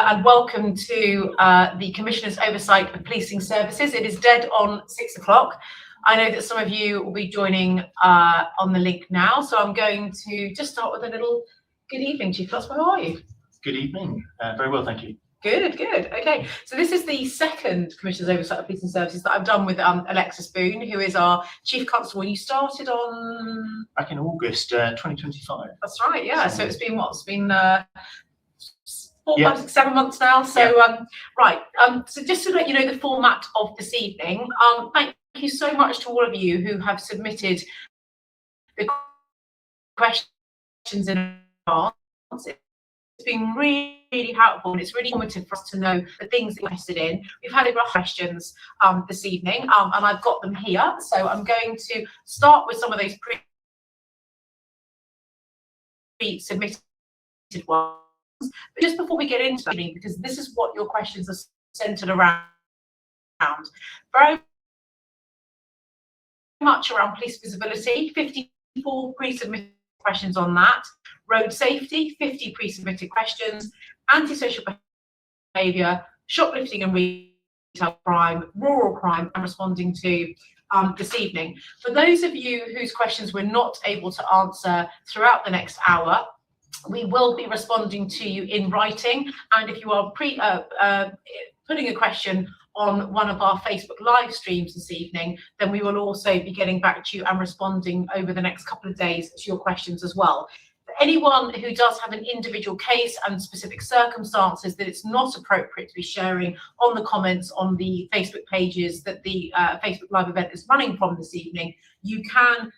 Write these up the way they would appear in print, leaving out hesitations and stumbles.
and welcome to the Commissioner's Oversight of Policing Services. It is dead on 6 o'clock. I know that some of you will be joining on the link now, so I'm going to just start with a little good evening, Chief Constable. How are you? Good evening. Very well, thank you. Good, good. Okay, so this is the second Commissioner's Oversight of Policing Services that I've done with Alexis Boone, who is our Chief Constable. You started on... Back in August 2025. That's right, yeah. So it's been what? It's been 4, 5, 6, 7 months now. So right. So just to let you know the format of this evening, thank you so much to all of you who have submitted the questions in advance. It's been really helpful, and it's really informative for us to know the things that you're interested in. We've had a lot of questions this evening, and I've got them here. So I'm going to start with some of those pre-submitted ones. But just before we get into that, because this is what your questions are centered around, very much around police visibility, 54 pre-submitted questions on that, road safety, 50 pre-submitted questions, antisocial behaviour, shoplifting and retail crime, rural crime, and responding to this evening. For those of you whose questions we're not able to answer throughout the next hour, we will be responding to you in writing, and if you are putting a question on one of our Facebook live streams this evening, then we will also be getting back to you and responding over the next couple of days to your questions as well. For anyone who does have an individual case and specific circumstances that it's not appropriate to be sharing on the comments on the Facebook pages that the Facebook live event is running from this evening, you can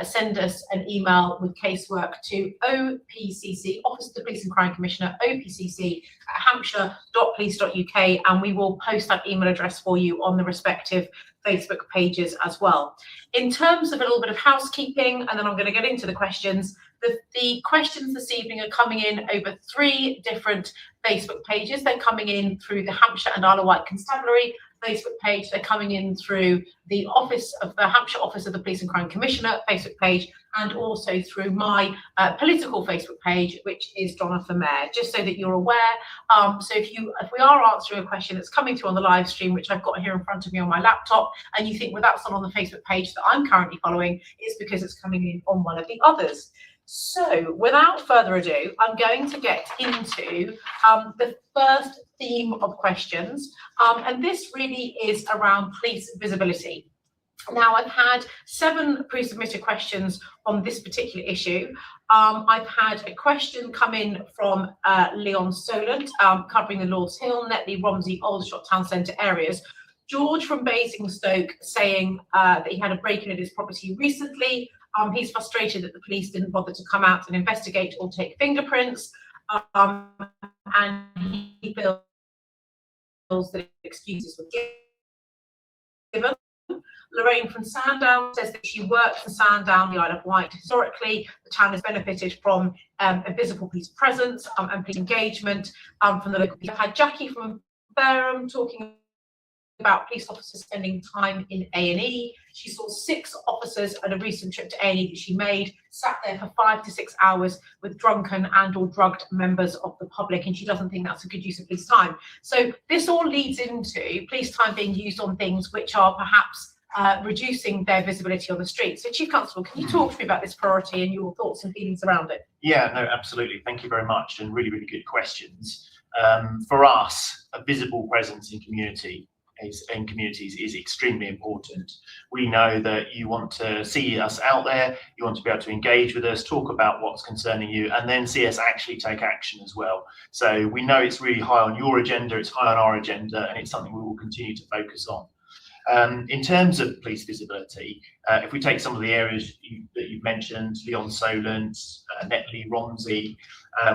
send us an email with casework to OPCC, Office of the Police and Crime Commissioner, opcc@hampshire.police.uk, and we will post that email address for you on the respective Facebook pages as well. In terms of a little bit of housekeeping, and then I'm going to get into the questions, the questions this evening are coming in over 3 different Facebook pages. They're coming in through the Hampshire and Isle of Wight Constabulary Facebook page. They're coming in through the Hampshire Office of the Police and Crime Commissioner Facebook page, and also through my political Facebook page, which is Donna for Mayor, just so that you're aware. So if we are answering a question that's coming through on the live stream, which I've got here in front of me on my laptop, and you think, well, that's not on the Facebook page that I'm currently following, it's because it's coming in on one of the others. So without further ado, I'm going to get into the first theme of questions, and this really is around police visibility. Now, I've had 7 pre-submitted questions on this particular issue. I've had a question come in from Leon Solent, covering the Lords Hill, Netley, Romsey, Aldershot Town Centre areas. George from Basingstoke saying that he had a break-in at his property recently. He's frustrated that the police didn't bother to come out and investigate or take fingerprints, and he feels that excuses were given. Lorraine from Sandown says that she works in Sandown, the Isle of Wight. Historically, the town has benefited from a visible police presence and police engagement from the local people. I had Jackie from Fareham talking about police officers spending time in A&E. She saw 6 officers at a recent trip to A&E that she made, sat there for 5 to 6 hours with drunken and or drugged members of the public, and she doesn't think that's a good use of police time. So this all leads into police time being used on things which are perhaps reducing their visibility on the street. So Chief Constable, can you talk to me about this priority and your thoughts and feelings around it? Yeah, no, absolutely. Thank you very much, and really, really good questions. For us, a visible presence in communities is extremely important. We know that you want to see us out there, you want to be able to engage with us, talk about what's concerning you, and then see us actually take action as well. So we know it's really high on your agenda, it's high on our agenda, and it's something we will continue to focus on. In terms of police visibility, if we take some of the areas that you've mentioned, Leon Solent, Netley, Romsey,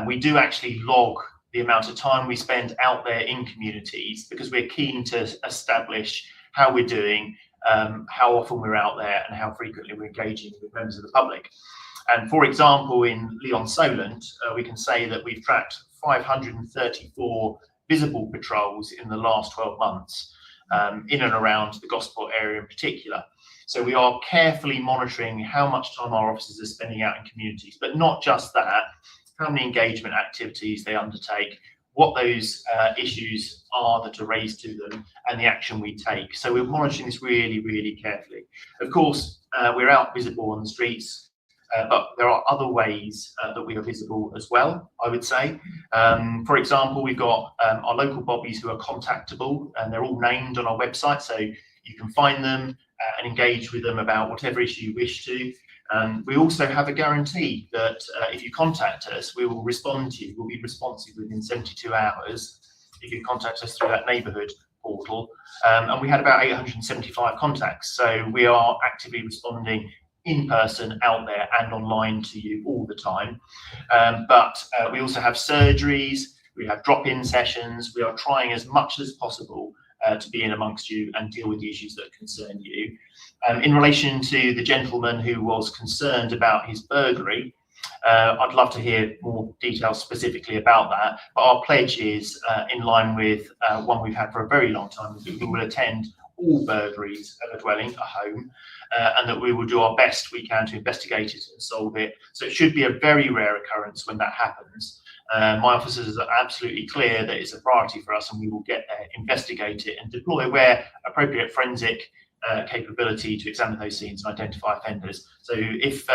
we do actually log the amount of time we spend out there in communities, because we're keen to establish how we're doing, how often we're out there, and how frequently we're engaging with members of the public. And for example, in Leon Solent, we can say that we've tracked 534 visible patrols in the last 12 months, in and around the Gosport area in particular. So we are carefully monitoring how much time our officers are spending out in communities, but not just that, how many engagement activities they undertake, what those issues are that are raised to them, and the action we take. So we're monitoring this really, really carefully. Of course, we're out visible on the streets, but there are other ways that we are visible as well, I would say. For example, we've got our local bobbies who are contactable, and they're all named on our website, so you can find them and engage with them about whatever issue you wish to. We also have a guarantee that if you contact us, we will respond to you. We'll be responsive within 72 hours if you contact us through that neighbourhood portal. And we had about 875 contacts, so we are actively responding in person, out there and online to you all the time. But we also have surgeries, we have drop-in sessions. We are trying as much as possible to be in amongst you and deal with the issues that concern you. In relation to the gentleman who was concerned about his burglary, I'd love to hear more details specifically about that, but our pledge is in line with one we've had for a very long time, that we will attend all burglaries of a dwelling, a home, and that we will do our best we can to investigate it and solve it. So it should be a very rare occurrence when that happens. My officers are absolutely clear that it's a priority for us, and we will get there, investigate it, and deploy where appropriate forensic capability to examine those scenes and identify offenders. So if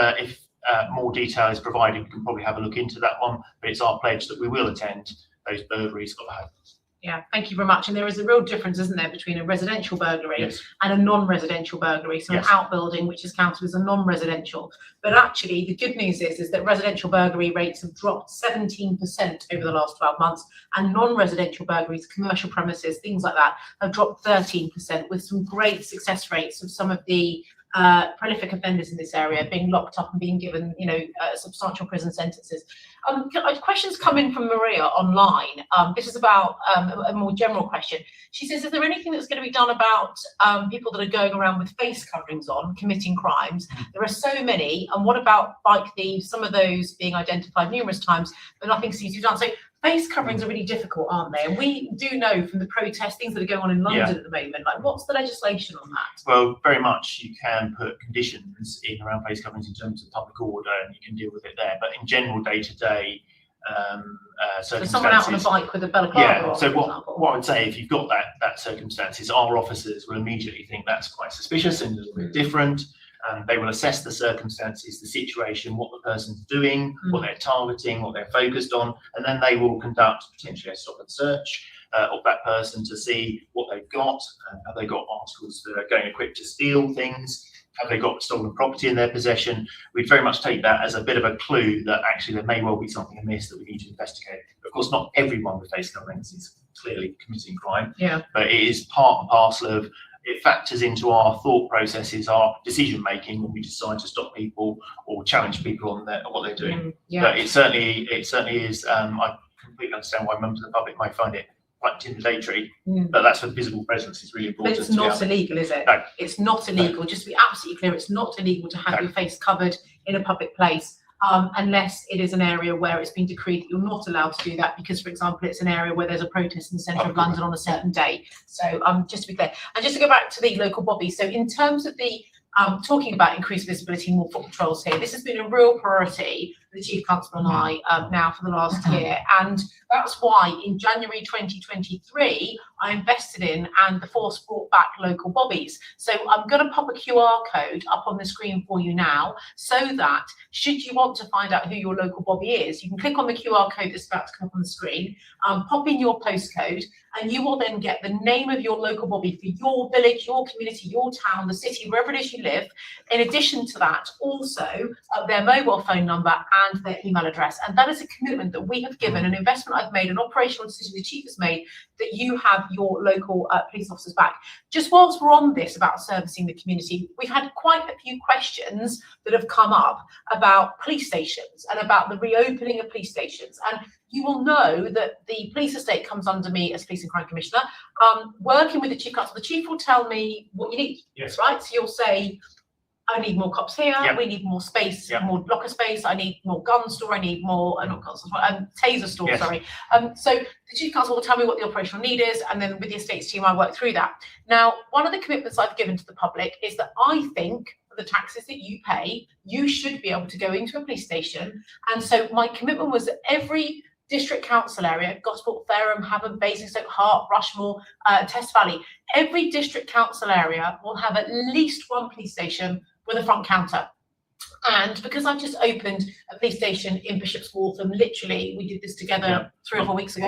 more detail is provided, we can probably have a look into that one, but it's our pledge that we will attend those burglaries of a home. Yeah, thank you very much. And there is a real difference, isn't there, between a residential burglary Yes. and a non-residential burglary. So Yes. an outbuilding, which is counted as a non-residential. But actually, the good news is that residential burglary rates have dropped 17% over the last 12 months, and non-residential burglaries, commercial premises, things like that, have dropped 13%, with some great success rates of some of the prolific offenders in this area being locked up and being given, substantial prison sentences. Questions come in from Maria online. This is about a more general question. She says, is there anything that's going to be done about people that are going around with face coverings on, committing crimes? There are so many. And what about bike thieves? Some of those being identified numerous times, but nothing seems to be done. So face coverings are really difficult, aren't they? And we do know from the protests, things that are going on in London at the moment, like what's the legislation on that? Well, very much you can put conditions in around face coverings in terms of public order, and you can deal with it there. But in general, day-to-day so someone out on a bike with a balaclava on, so what I would say, if you've got that circumstances, our officers will immediately think that's quite suspicious and a little bit different. They will assess the circumstances, the situation, what the person's doing, what they're targeting, what they're focused on, and then they will conduct potentially a stop and search of that person to see what they've got. Have they got articles that are going equipped to steal things? Have they got stolen property in their possession? We'd very much take that as a bit of a clue that actually there may well be something amiss that we need to investigate. Of course, not everyone with face coverings is clearly committing crime, but it is part and parcel of. It factors into our thought processes, our decision making when we decide to stop people or challenge people on what they're doing. But it certainly is. I completely understand why members of the public might find it quite intimidatory, but that's where visible presence is really important. But it's not illegal, is it? No. It's not illegal. No. Just to be absolutely clear, it's not illegal to have your face covered in a public place. Unless it is an area where it's been decreed that you're not allowed to do that, because, for example, it's an area where there's a protest in the centre of London on a certain day. So just to be clear, and just to go back to the local bobby. So in terms of the talking about increased visibility, more foot patrols here, this has been a real priority for the Chief Constable and I now for the last year, and that's why in January 2023 I invested in and the force brought back local bobbies. So I'm going to pop a QR code up on the screen for you now, so that should you want to find out who your local bobby is, you can click on the QR code that's about to come up on the screen, pop in your postcode, and you will then get the name of your local bobby for your village, your community, your town, the city, wherever it is you live. In addition to that, also their mobile phone number and their email address. And that is a commitment that we have given, an investment I've made, an operational decision the Chief has made, that you have your local police officers back. Just whilst we're on this about servicing the community, we've had quite a few questions that have come up about police stations and about the reopening of police stations. And you will know that the police estate comes under me as Police and Crime Commissioner. Working with the Chief Constable, the Chief will tell me what you need, right? So you'll say, I need more cops here, we need more space, more locker space, I need more gun store, I need more, taser store, sorry. So the Chief Constable will tell me what the operational need is, and then with the estates team, I work through that. Now, one of the commitments I've given to the public is that I think for the taxes that you pay, you should be able to go into a police station. And so my commitment was that every district council area, Gosport, Fareham, Havant, Basingstoke, Hart, Rushmore, Test Valley, every district council area will have at least one police station with a front counter. And because I've just opened a police station in Bishop's Waltham, literally, we did this together 3 or 4 weeks ago.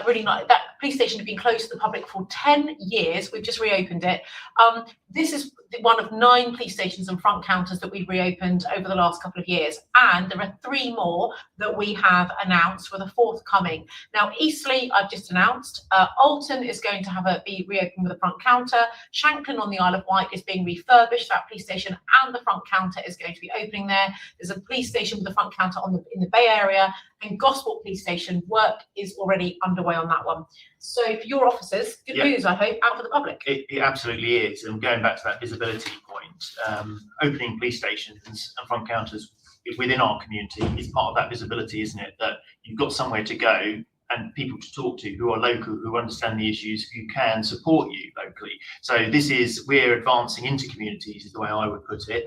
Really nice. That police station had been closed to the public for 10 years. We've just reopened it. This is one of 9 police stations and front counters that we've reopened over the last couple of years. And there are 3 more that we have announced, with a 4th coming. Now, Eastleigh, I've just announced. Alton is going to be reopened with a front counter. Shanklin on the Isle of Wight is being refurbished, that police station, and the front counter is going to be opening there. There's a police station with a front counter in the Bay Area, and Gosport Police Station, work is already underway on that one. So for your officers, good news, I hope, out for the public. It absolutely is. And going back to that visibility point, opening police stations and front counters within our community is part of that visibility, isn't it? That you've got somewhere to go and people to talk to who are local, who understand the issues, who can support you locally. So we're advancing into communities, is the way I would put it,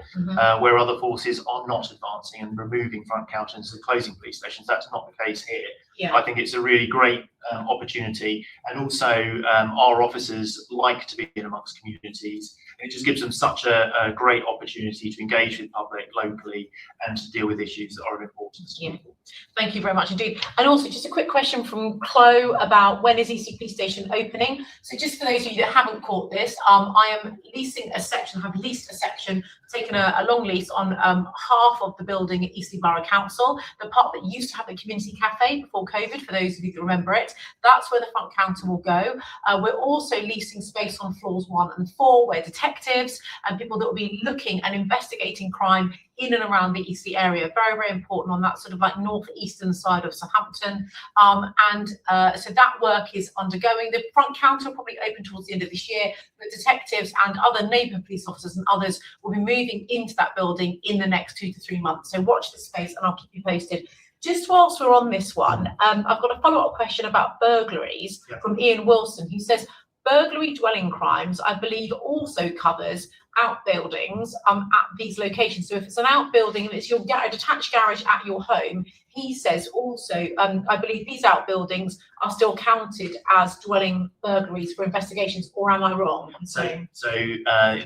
where other forces are not advancing and removing front counters and closing police stations. That's not the case here. Yeah. I think it's a really great opportunity, and also our officers like to be in amongst communities. It just gives them such a great opportunity to engage with the public locally and to deal with issues that are of importance to people. Thank you very much indeed. And also just a quick question from Chloe about when is ECP station opening. So just for those of you that haven't caught this, I am leasing a section, have leased a section, taken a long lease on half of the building at Eastleigh Borough Council, the part that used to have the community cafe before COVID, for those of you that remember it. That's where the front counter will go. We're also leasing space on floors 1 and 4 where detectives and people that will be looking and investigating crime in and around the Eastleigh area. Very, very important on that sort of like northeastern side of Southampton. So that work is undergoing. The front counter will probably open towards the end of this year, but detectives and other neighbourhood police officers and others will be moving into that building in the next 2 to 3 months. So watch this space and I'll keep you posted. Just whilst we're on this one, I've got a follow-up question about burglaries from Ian Wilson, who says, burglary dwelling crimes, I believe, also covers outbuildings at these locations. So if it's an outbuilding and it's your a detached garage at your home, he says also, I believe these outbuildings are still counted as dwelling burglaries for investigations, or am I wrong? So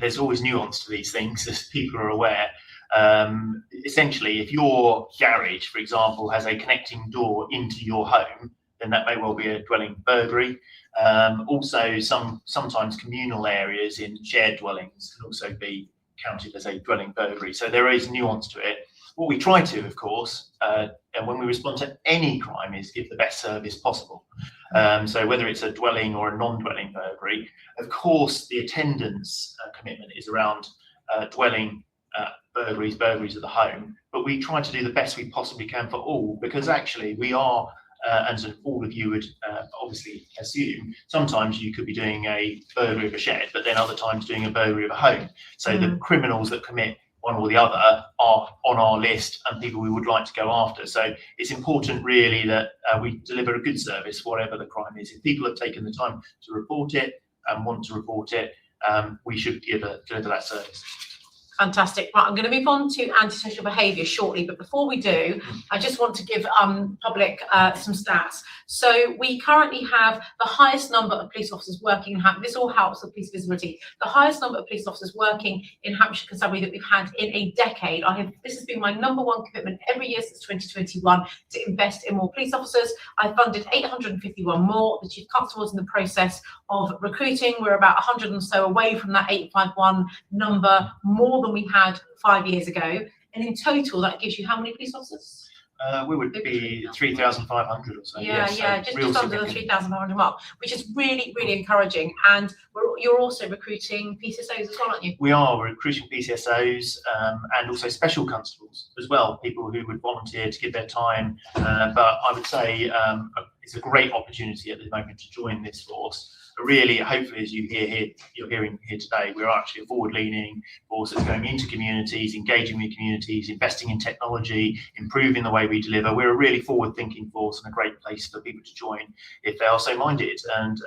there's always nuance to these things, as people are aware. Essentially, if your garage, for example, has a connecting door into your home, then that may well be a dwelling burglary. Also, sometimes communal areas in shared dwellings can also be counted as a dwelling burglary. So there is nuance to it. What we try to, of course, and when we respond to any crime, is give the best service possible. So whether it's a dwelling or a non-dwelling burglary, of course, the attendance commitment is around dwelling burglaries of the home, but we try to do the best we possibly can for all, because actually we are, and all of you would obviously assume, sometimes you could be doing a burglary of a shed, but then other times doing a burglary of a home. So the criminals that commit one or the other are on our list and people we would like to go after. So it's important really that we deliver a good service, whatever the crime is. If people have taken the time to report it and want to report it, we should deliver that service. Fantastic. Right, I'm going to move on to antisocial behaviour shortly, but before we do, I just want to give public some stats. So we currently have the highest number of police officers working in Hampshire. This all helps with police visibility. The highest number of police officers working in Hampshire Constabulary that we've had in a decade. This has been my #1 commitment every year since 2021 to invest in more police officers. I funded 851 more. The Chief Constable is in the process of recruiting. We're about 100 and so away from that 851 number, more than we had 5 years ago. And in total, that gives you how many police officers? We would be 3,500 or so. Yeah, just under the 3,500 mark, which is really, really encouraging. And you're also recruiting PCSOs as well, aren't you? We are recruiting PCSOs and also special constables as well, people who would volunteer to give their time. But I would say it's a great opportunity at the moment to join this force. Really, hopefully, as you're hearing here today, we're actually a forward-leaning force that's going into communities, engaging with communities, investing in technology, improving the way we deliver. We're a really forward-thinking force and a great place for people to join if they are so minded. And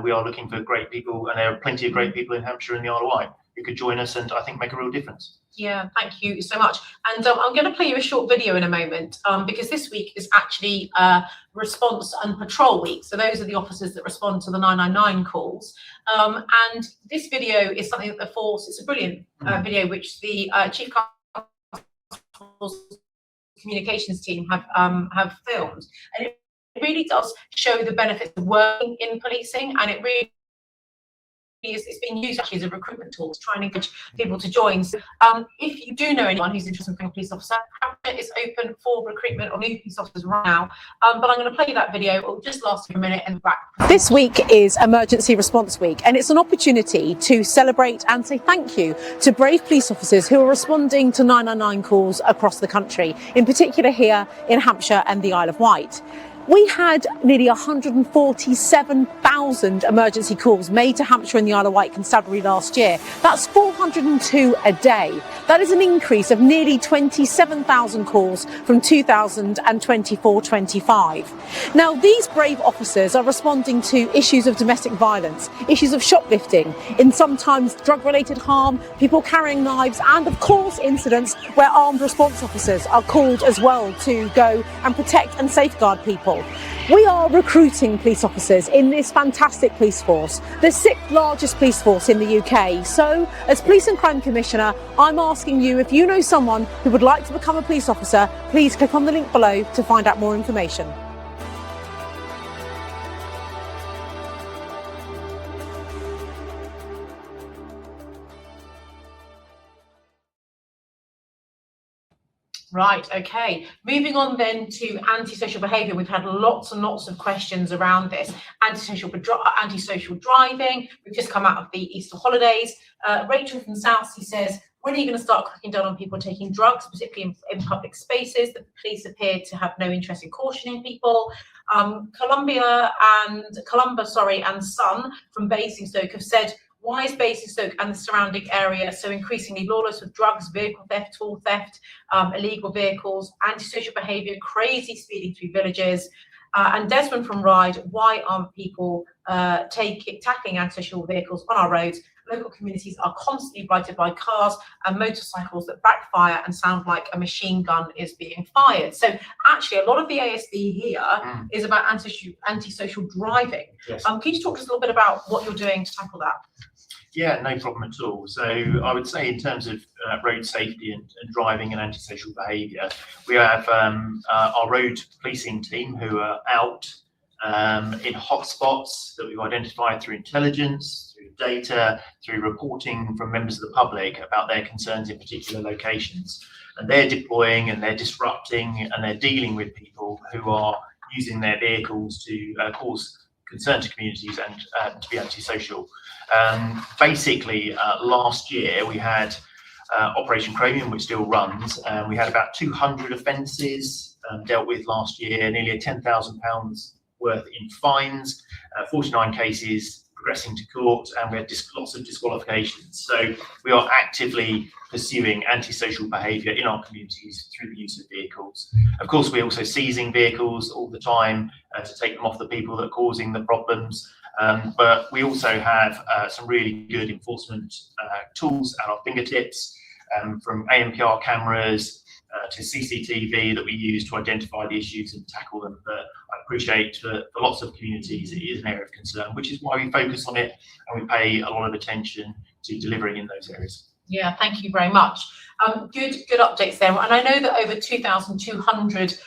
we are looking for great people, and there are plenty of great people in Hampshire and the Isle of Wight who could join us and I think make a real difference. Yeah, thank you so much. And I'm going to play you a short video in a moment because this week is actually response and patrol week. So those are the officers that respond to the 999 calls. And this video is something that the force, it's a brilliant video which the Chief Constable's communications team have filmed. And it really does show the benefits of working in policing, and it really it's been used actually as a recruitment tool to try and encourage people to join. So if you do know anyone who's interested in becoming a police officer, Hampshire is open for recruitment of new police officers right now. But I'm going to play that video. It'll just last for a minute and back. This week is Emergency Response Week, and it's an opportunity to celebrate and say thank you to brave police officers who are responding to 999 calls across the country, in particular here in Hampshire and the Isle of Wight. We had nearly 147,000 emergency calls made to Hampshire and the Isle of Wight Constabulary last year. That's 402 a day. That is an increase of nearly 27,000 calls from 2024-25. Now, these brave officers are responding to issues of domestic violence, issues of shoplifting, in sometimes drug-related harm, people carrying knives, and of course incidents where armed response officers are called as well to go and protect and safeguard people. We are recruiting police officers in this fantastic police force, the 6th largest police force in the UK. So, as Police and Crime Commissioner, I'm asking you, if you know someone who would like to become a police officer, please click on the link below to find out more information. Right, okay. Moving on then to antisocial behaviour. We've had lots and lots of questions around this. Antisocial driving. We've just come out of the Easter holidays. Rachel from Southsea says, when are you going to start cracking down on people taking drugs, particularly in public spaces? The police appear to have no interest in cautioning people. Columba and Son from Basingstoke have said, why is Basingstoke and the surrounding area so increasingly lawless with drugs, vehicle theft, tool theft, illegal vehicles, antisocial behaviour, crazy speeding through villages? And Desmond from Ryde, why aren't people tackling antisocial vehicles on our roads? Local communities are constantly blighted by cars and motorcycles that backfire and sound like a machine gun is being fired. So actually, a lot of the ASD here is about antisocial driving. Yes. Can you talk to us a little bit about what you're doing to tackle that? Yeah, no problem at all. So I would say in terms of road safety and driving and antisocial behaviour, we have our road policing team who are out in hotspots that we've identified through intelligence, through data, through reporting from members of the public about their concerns in particular locations. And they're deploying and they're disrupting and they're dealing with people who are using their vehicles to cause concern to communities and to be antisocial. Basically, last year we had Operation Chromium, which still runs. We had about 200 offences dealt with last year, nearly £10,000 worth in fines, 49 cases progressing to court, and we had lots of disqualifications. So we are actively pursuing antisocial behaviour in our communities through the use of vehicles. Of course, we're also seizing vehicles all the time to take them off the people that are causing the problems. But we also have some really good enforcement tools at our fingertips, from ANPR cameras to CCTV that we use to identify the issues and tackle them. But I appreciate for lots of communities it is an area of concern, which is why we focus on it and we pay a lot of attention to delivering in those areas. Yeah, thank you very much. Good updates there. And I know that over 2,200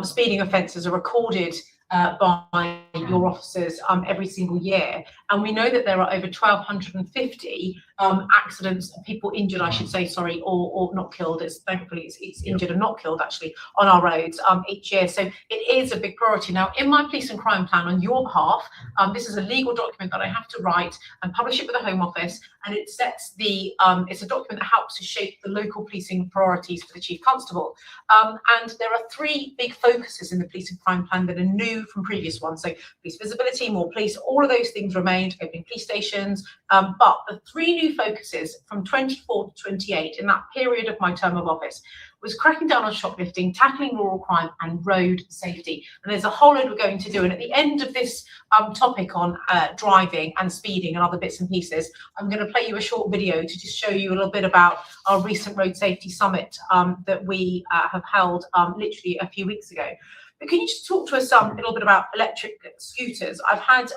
speeding offences are recorded by your officers every single year, and we know that there are over 1,250 accidents, people injured, I should say, sorry, or not killed. Thankfully it's injured and not killed actually on our roads each year. So it is a big priority. Now, in my police and crime plan on your behalf, this is a legal document that I have to write and publish it with the Home Office, and it sets the it's a document that helps to shape the local policing priorities for the Chief Constable. And there are three big focuses in the police and crime plan that are new new from previous ones. So police visibility, more police, all of those things remained, opening police stations. But the 3 new focuses from 24 to 28 in that period of my term of office was cracking down on shoplifting, tackling rural crime, and road safety. And there's a whole load we're going to do. And at the end of this topic on driving and speeding and other bits and pieces, I'm going to play you a short video to just show you a little bit about our recent road safety summit that we have held literally a few weeks ago. But can you just talk to us a little bit about electric scooters? I've had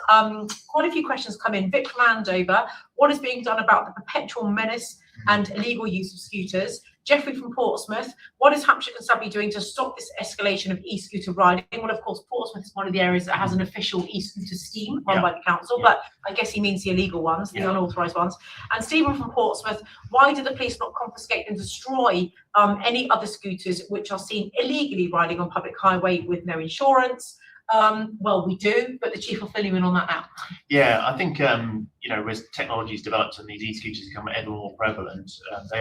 quite a few questions come in. Vic from Andover, what is being done about the perpetual menace and illegal use of scooters? Jeffrey from Portsmouth, what is Hampshire Constabulary doing to stop this escalation of e-scooter riding? Well, of course, Portsmouth is one of the areas that has an official e-scooter scheme run by the council, but I guess he means the illegal ones, the unauthorised ones. And Stephen from Portsmouth, why do the police not confiscate and destroy any other scooters which are seen illegally riding on public highway with no insurance? Well, we do, but the chief will fill you in on that now. Yeah, I think as technology's developed and these e-scooters become ever more prevalent, they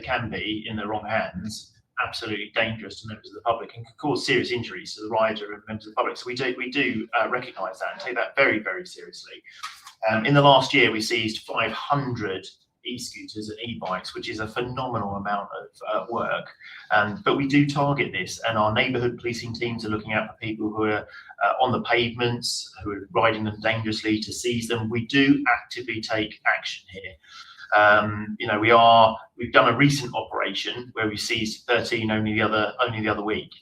can be, in the wrong hands, absolutely dangerous to members of the public and can cause serious injuries to the rider and members of the public. So we do recognise that and take that very, very seriously. In the last year, we seized 500 e-scooters and e-bikes, which is a phenomenal amount of work. But we do target this, and our neighbourhood policing teams are looking out for people who are on the pavements, who are riding them dangerously, to seize them. We do actively take action here. We've done a recent operation where we seized 13 only the other week.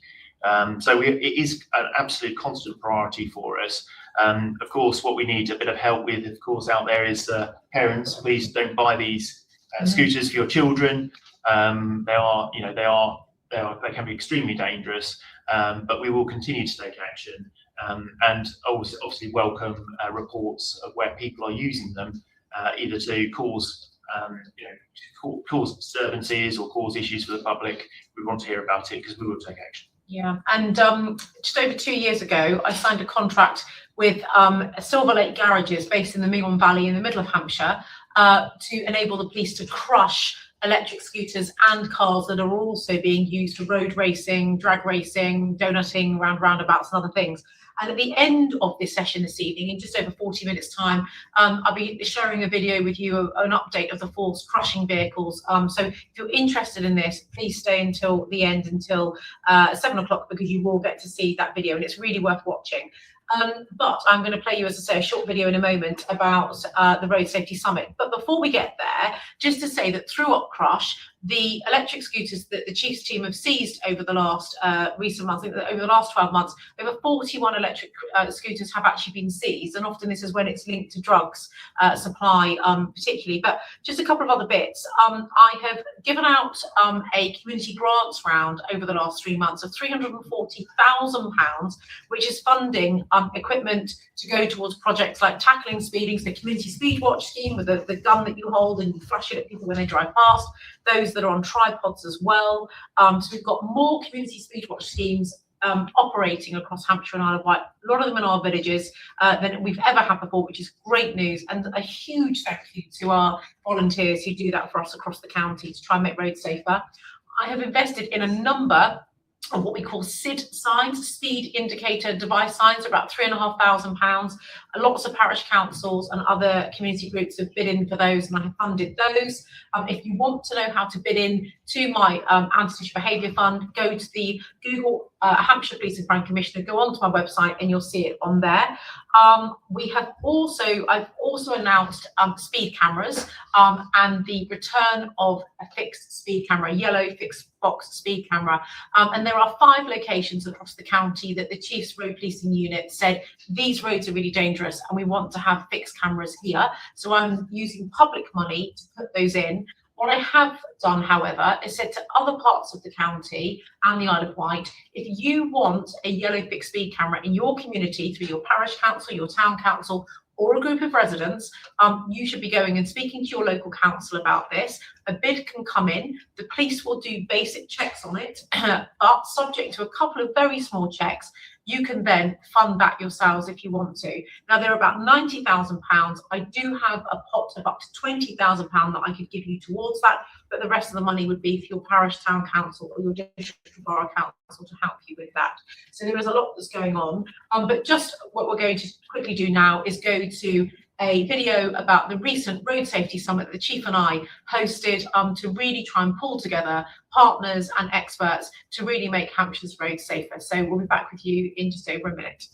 So it is an absolute constant priority for us. Of course, what we need a bit of help with, of course, out there is parents. Please don't buy these scooters for your children. They can be extremely dangerous, but we will continue to take action and obviously welcome reports of where people are using them, either to cause disturbances or cause issues for the public. We want to hear about it because we will take action. Yeah, and just over 2 years ago, I signed a contract with Silver Lake Garages based in the Mingong Valley in the middle of Hampshire to enable the police to crush electric scooters and cars that are also being used for road racing, drag racing, donutting around roundabouts and other things. And at the end of this session this evening, in just over 40 minutes time, I'll be sharing a video with you, an update of the force crushing vehicles. So if you're interested in this, please stay until the end, until 7 o'clock, because you will get to see that video and it's really worth watching. But I'm going to play you, as I say, a short video in a moment about the Road Safety Summit. But before we get there, just to say that through Upcrush, the electric scooters that the Chiefs team have seized over the last recent months, over the last 12 months, over 41 electric scooters have actually been seized. And often this is when it's linked to drugs supply particularly. But just a couple of other bits. I have given out a community grants round over the last 3 months of £340,000, which is funding equipment to go towards projects like tackling speeding, so the community speed watch scheme with the gun that you hold and you flash it at people when they drive past, those that are on tripods as well. So we've got more community speed watch schemes operating across Hampshire and Isle of Wight, a lot of them in our villages, than we've ever had before, which is great news. And a huge thank you to our volunteers who do that for us across the county to try and make roads safer. I have invested in a number of what we call SID signs, speed indicator device signs, about £3,500. Lots of parish councils and other community groups have bid in for those, and I have funded those. If you want to know how to bid in to my anti-social behaviour fund, go to the Google Hampshire Police and Crime Commissioner, go onto my website and you'll see it on there. I've also announced speed cameras and the return of a fixed speed camera, a yellow fixed box speed camera. And there are 5 locations across the county that the Chiefs Road Policing Unit said these roads are really dangerous and we want to have fixed cameras here. So I'm using public money to put those in. What I have done, however, is said to other parts of the county and the Isle of Wight, if you want a yellow fixed speed camera in your community through your parish council, your town council, or a group of residents, you should be going and speaking to your local council about this. A bid can come in, the police will do basic checks on it, but subject to a couple of very small checks, you can then fund that yourselves if you want to. Now, they're about £90,000. I do have a pot of up to £20,000 that I could give you towards that, but the rest of the money would be for your parish town council or your district borough council to help you with that. So there is a lot that's going on. But just what we're going to quickly do now is go to a video about the recent Road Safety Summit that the Chief and I hosted to really try and pull together partners and experts to really make Hampshire's roads safer. So we'll be back with you in just over a minute.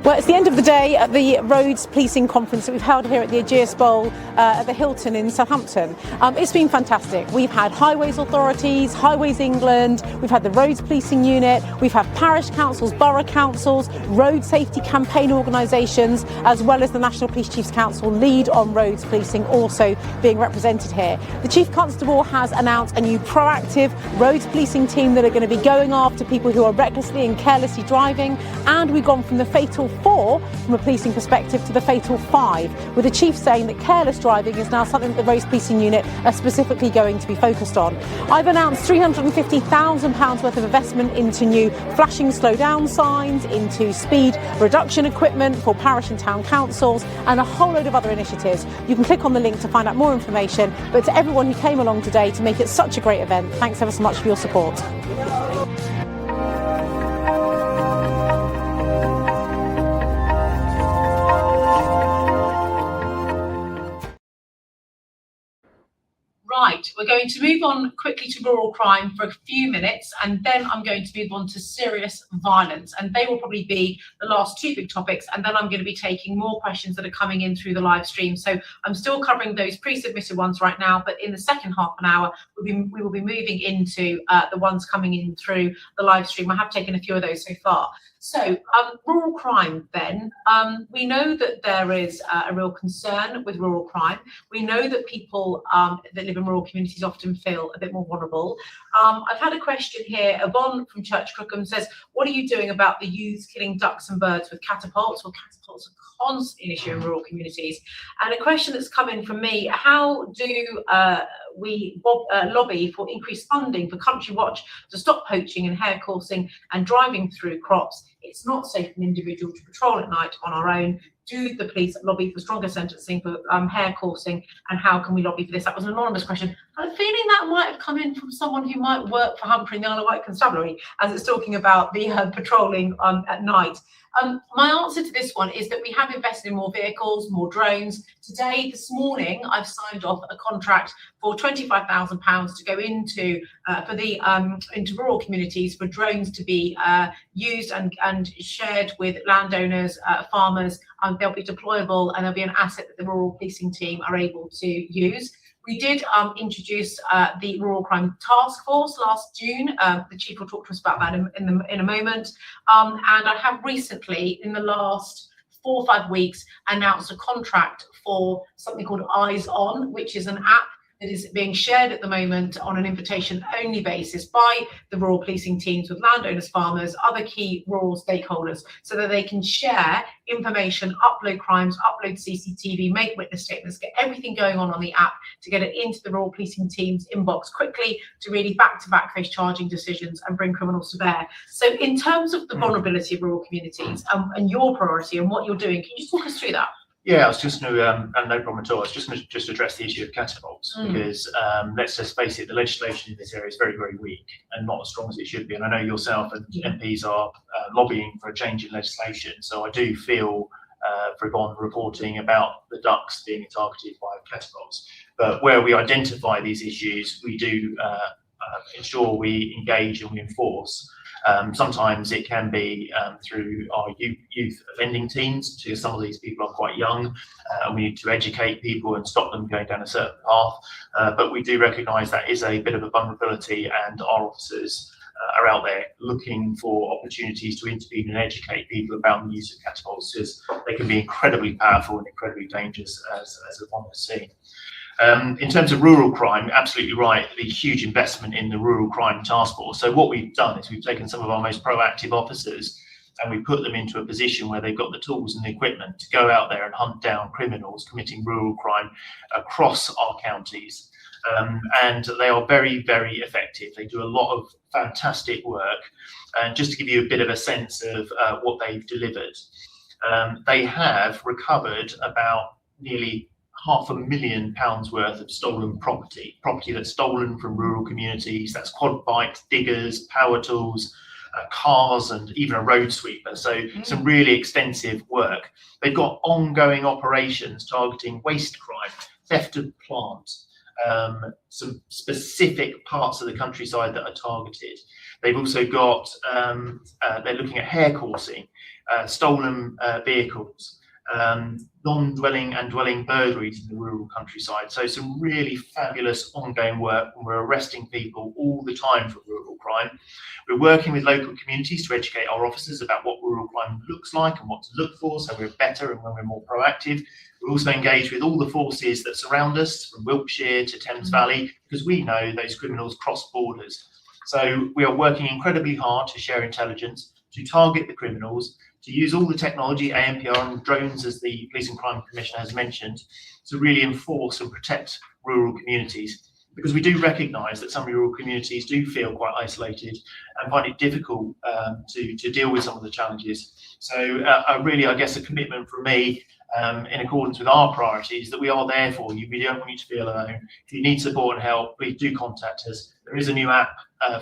Well, it's the end of the day at the Roads Policing Conference that we've held here at the Ageas Bowl at the Hilton in Southampton. It's been fantastic. We've had Highways Authorities, Highways England, we've had the Roads Policing Unit, we've had parish councils, borough councils, road safety campaign organisations, as well as the National Police Chiefs Council lead on roads policing also being represented here. The Chief Constable has announced a new proactive roads policing team that are going to be going after people who are recklessly and carelessly driving, and we've gone from the fatal 4 from a policing perspective to the fatal 5, with the Chief saying that careless driving is now something that the Roads Policing Unit are specifically going to be focused on. I've announced £350,000 worth of investment into new flashing slow down signs, into speed reduction equipment for parish and town councils, and a whole load of other initiatives. You can click on the link to find out more information, but to everyone who came along today to make it such a great event, thanks ever so much for your support. Right, we're going to move on quickly to rural crime for a few minutes, and then I'm going to move on to serious violence, and they will probably be the last two big topics, and then I'm going to be taking more questions that are coming in through the live stream. So I'm still covering those pre-submitted ones right now, but in the second half an hour, we will be moving into the ones coming in through the live stream. I have taken a few of those so far. So rural crime then, we know that there is a real concern with rural crime. We know that people that live in rural communities often feel a bit more vulnerable. I've had a question here. Yvonne from Church Crookham says, what are you doing about the youths killing ducks and birds with catapults? Well, catapults are constant issue in rural communities. And a question that's come in from me, how do we lobby for increased funding for Country Watch to stop poaching and hare coursing and driving through crops? It's not safe for an individual to patrol at night on our own. Do the police lobby for stronger sentencing for hare coursing, and how can we lobby for this? That was an anonymous question. I'm feeling that might have come in from someone who might work for Humphrey and the Isle of Wight Constabulary, as it's talking about the patrolling at night. My answer to this one is that we have invested in more vehicles, more drones. This morning, I've signed off a contract for £25,000 to go into into rural communities for drones to be used and shared with landowners, farmers. They'll be deployable, and they'll be an asset that the rural policing team are able to use. We did introduce the Rural Crime Task Force last June. The Chief will talk to us about that in a moment. And I have recently, in the last 4 or 5 weeks, announced a contract for something called Eyes On, which is an app that is being shared at the moment on an invitation-only basis by the rural policing teams with landowners, farmers, other key rural stakeholders, so that they can share information, upload crimes, upload CCTV, make witness statements, get everything going on the app to get it into the rural policing team's inbox quickly to really back-to-back face charging decisions and bring criminals to bear. So in terms of the vulnerability of rural communities and your priority and what you're doing, can you just talk us through that? Yeah, I was just going to, no problem at all. I was just going to address the issue of catapults because let's just face it, the legislation in this area is very, very weak and not as strong as it should be. And I know yourself and MPs are lobbying for a change in legislation. So I do feel for Yvonne reporting about the ducks being targeted by catapults. But where we identify these issues, we do ensure we engage and we enforce. Sometimes it can be through our youth offending teams, because some of these people are quite young, and we need to educate people and stop them going down a certain path. But we do recognise that is a bit of a vulnerability, and our officers are out there looking for opportunities to intervene and educate people about the use of catapults, because they can be incredibly powerful and incredibly dangerous, as Yvonne has seen. In terms of rural crime, absolutely right, the huge investment in the Rural Crime Task Force. So what we've done is we've taken some of our most proactive officers and we put them into a position where they've got the tools and the equipment to go out there and hunt down criminals committing rural crime across our counties. And they are very, very effective. They do a lot of fantastic work. And just to give you a bit of a sense of what they've delivered, they have recovered about nearly £500,000 worth of stolen property that's stolen from rural communities. That's quad bikes, diggers, power tools, cars, and even a road sweeper. So some really extensive work. They've got ongoing operations targeting waste crime, theft of plants, some specific parts of the countryside that are targeted. They've also got, they're looking at hare coursing, stolen vehicles, non-dwelling and dwelling burglaries in the rural countryside. So some really fabulous ongoing work, and we're arresting people all the time for rural crime. We're working with local communities to educate our officers about what rural crime looks like and what to look for, so we're better and when we're more proactive. We're also engaged with all the forces that surround us, from Wiltshire to Thames Valley, because we know those criminals cross borders. So we are working incredibly hard to share intelligence, to target the criminals, to use all the technology, ANPR and drones, as the Police and Crime Commissioner has mentioned, to really enforce and protect rural communities. Because we do recognise that some rural communities do feel quite isolated and find it difficult to deal with some of the challenges. So really, I guess, a commitment from me, in accordance with our priorities, that we are there for you. We don't want you to feel alone. If you need support and help, please do contact us. There is a new app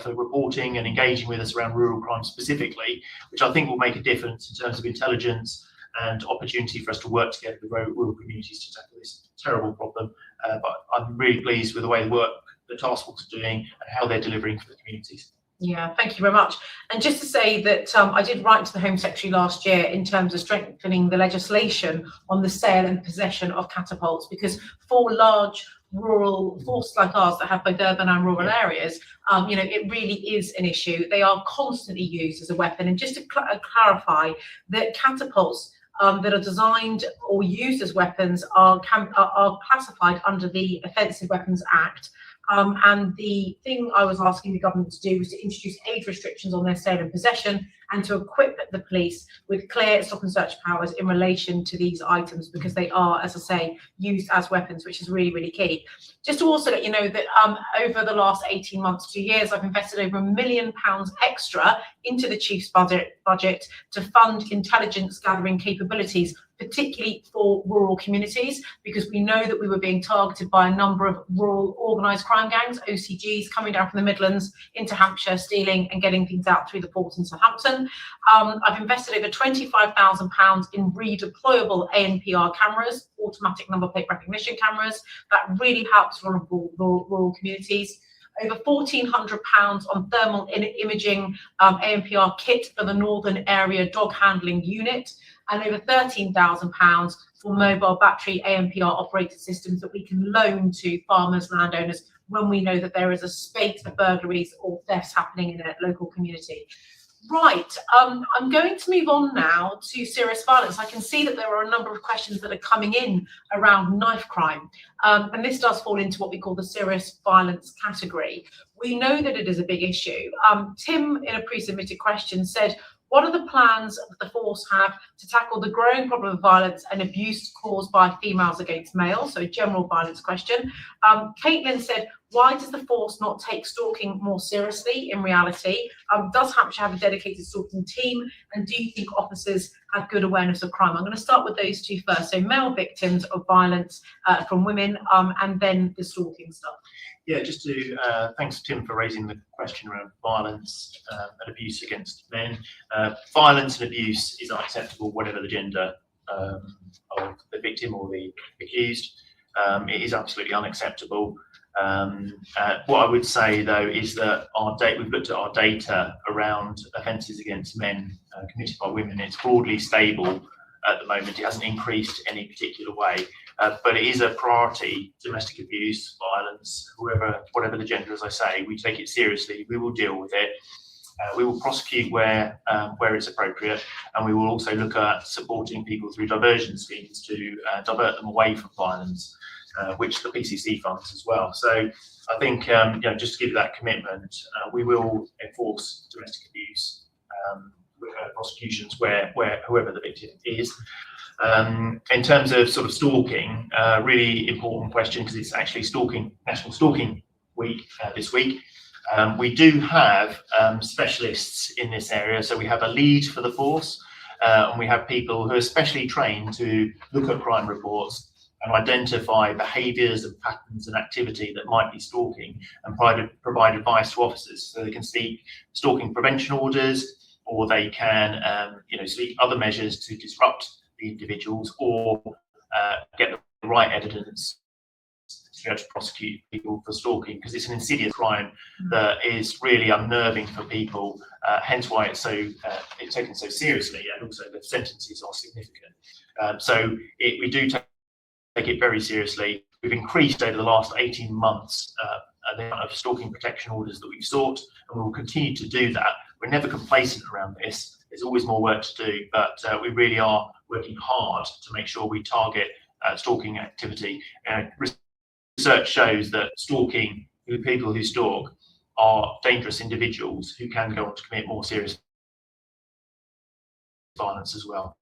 for reporting and engaging with us around rural crime specifically, which I think will make a difference in terms of intelligence and opportunity for us to work together with rural communities to tackle this terrible problem. But I'm really pleased with the way the work the task force are doing and how they're delivering for the communities. Yeah, thank you very much. And just to say that I did write to the Home Secretary last year in terms of strengthening the legislation on the sale and possession of catapults, because for large rural forces like ours that have both urban and rural areas, it really is an issue. They are constantly used as a weapon. And just to clarify, that catapults that are designed or used as weapons are classified under the Offensive Weapons Act. And the thing I was asking the government to do was to introduce age restrictions on their sale and possession, and to equip the police with clear stop and search powers in relation to these items, because they are, as I say, used as weapons, which is really, really key. Just to also let you know that over the last 18 months, 2 years, I've invested over £1 million extra into the Chief's budget to fund intelligence gathering capabilities, particularly for rural communities, because we know that we were being targeted by a number of rural organised crime gangs, OCGs, coming down from the Midlands into Hampshire, stealing and getting things out through the ports in Southampton. I've invested over £25,000 in redeployable ANPR cameras, automatic number plate recognition cameras, that really helps vulnerable rural communities. Over £1,400 on thermal imaging ANPR kit for the Northern Area Dog Handling Unit, and over £13,000 for mobile battery ANPR operated systems that we can loan to farmers, landowners, when we know that there is a spate of burglaries or thefts happening in a local community. Right, I'm going to move on now to serious violence. I can see that there are a number of questions that are coming in around knife crime, and this does fall into what we call the serious violence category. We know that it is a big issue. Tim, in a pre-submitted question, said, what are the plans that the force have to tackle the growing problem of violence and abuse caused by females against males? So a general violence question. Caitlin said, why does the force not take stalking more seriously in reality? Does Hampshire have a dedicated stalking team? And do you think officers have good awareness of crime? I'm going to start with those two first. So male victims of violence from women, and then the stalking stuff. Yeah, just to thanks, Tim, for raising the question around violence and abuse against men. Violence and abuse is unacceptable, whatever the gender of the victim or the accused. It is absolutely unacceptable. What I would say, though, is that we've looked at our data around offences against men committed by women. It's broadly stable at the moment. It hasn't increased any particular way, but it is a priority. Domestic abuse, violence, whatever the gender, as I say, we take it seriously. We will deal with it. We will prosecute where it's appropriate, and we will also look at supporting people through diversion schemes to divert them away from violence, which the PCC funds as well. So I think, just to give you that commitment, we will enforce domestic abuse prosecutions where whoever the victim is. In terms of sort of stalking, really important question, because it's actually National Stalking Week this week. We do have specialists in this area, so we have a lead for the force, and we have people who are specially trained to look at crime reports and identify behaviours and patterns and activity that might be stalking, and provide advice to officers, so they can seek stalking prevention orders, or they can seek other measures to disrupt the individuals, or get the right evidence to be able to prosecute people for stalking, because it's an insidious crime that is really unnerving for people, hence why it's taken so seriously, and also the sentences are significant. We do take it very seriously. We've increased over the last 18 months the amount of stalking protection orders that we've sought, and we will continue to do that. We're never complacent around this. There's always more work to do, but we really are working hard to make sure we target stalking activity. Research shows that people who stalk are dangerous individuals who can go on to commit more serious violence as well.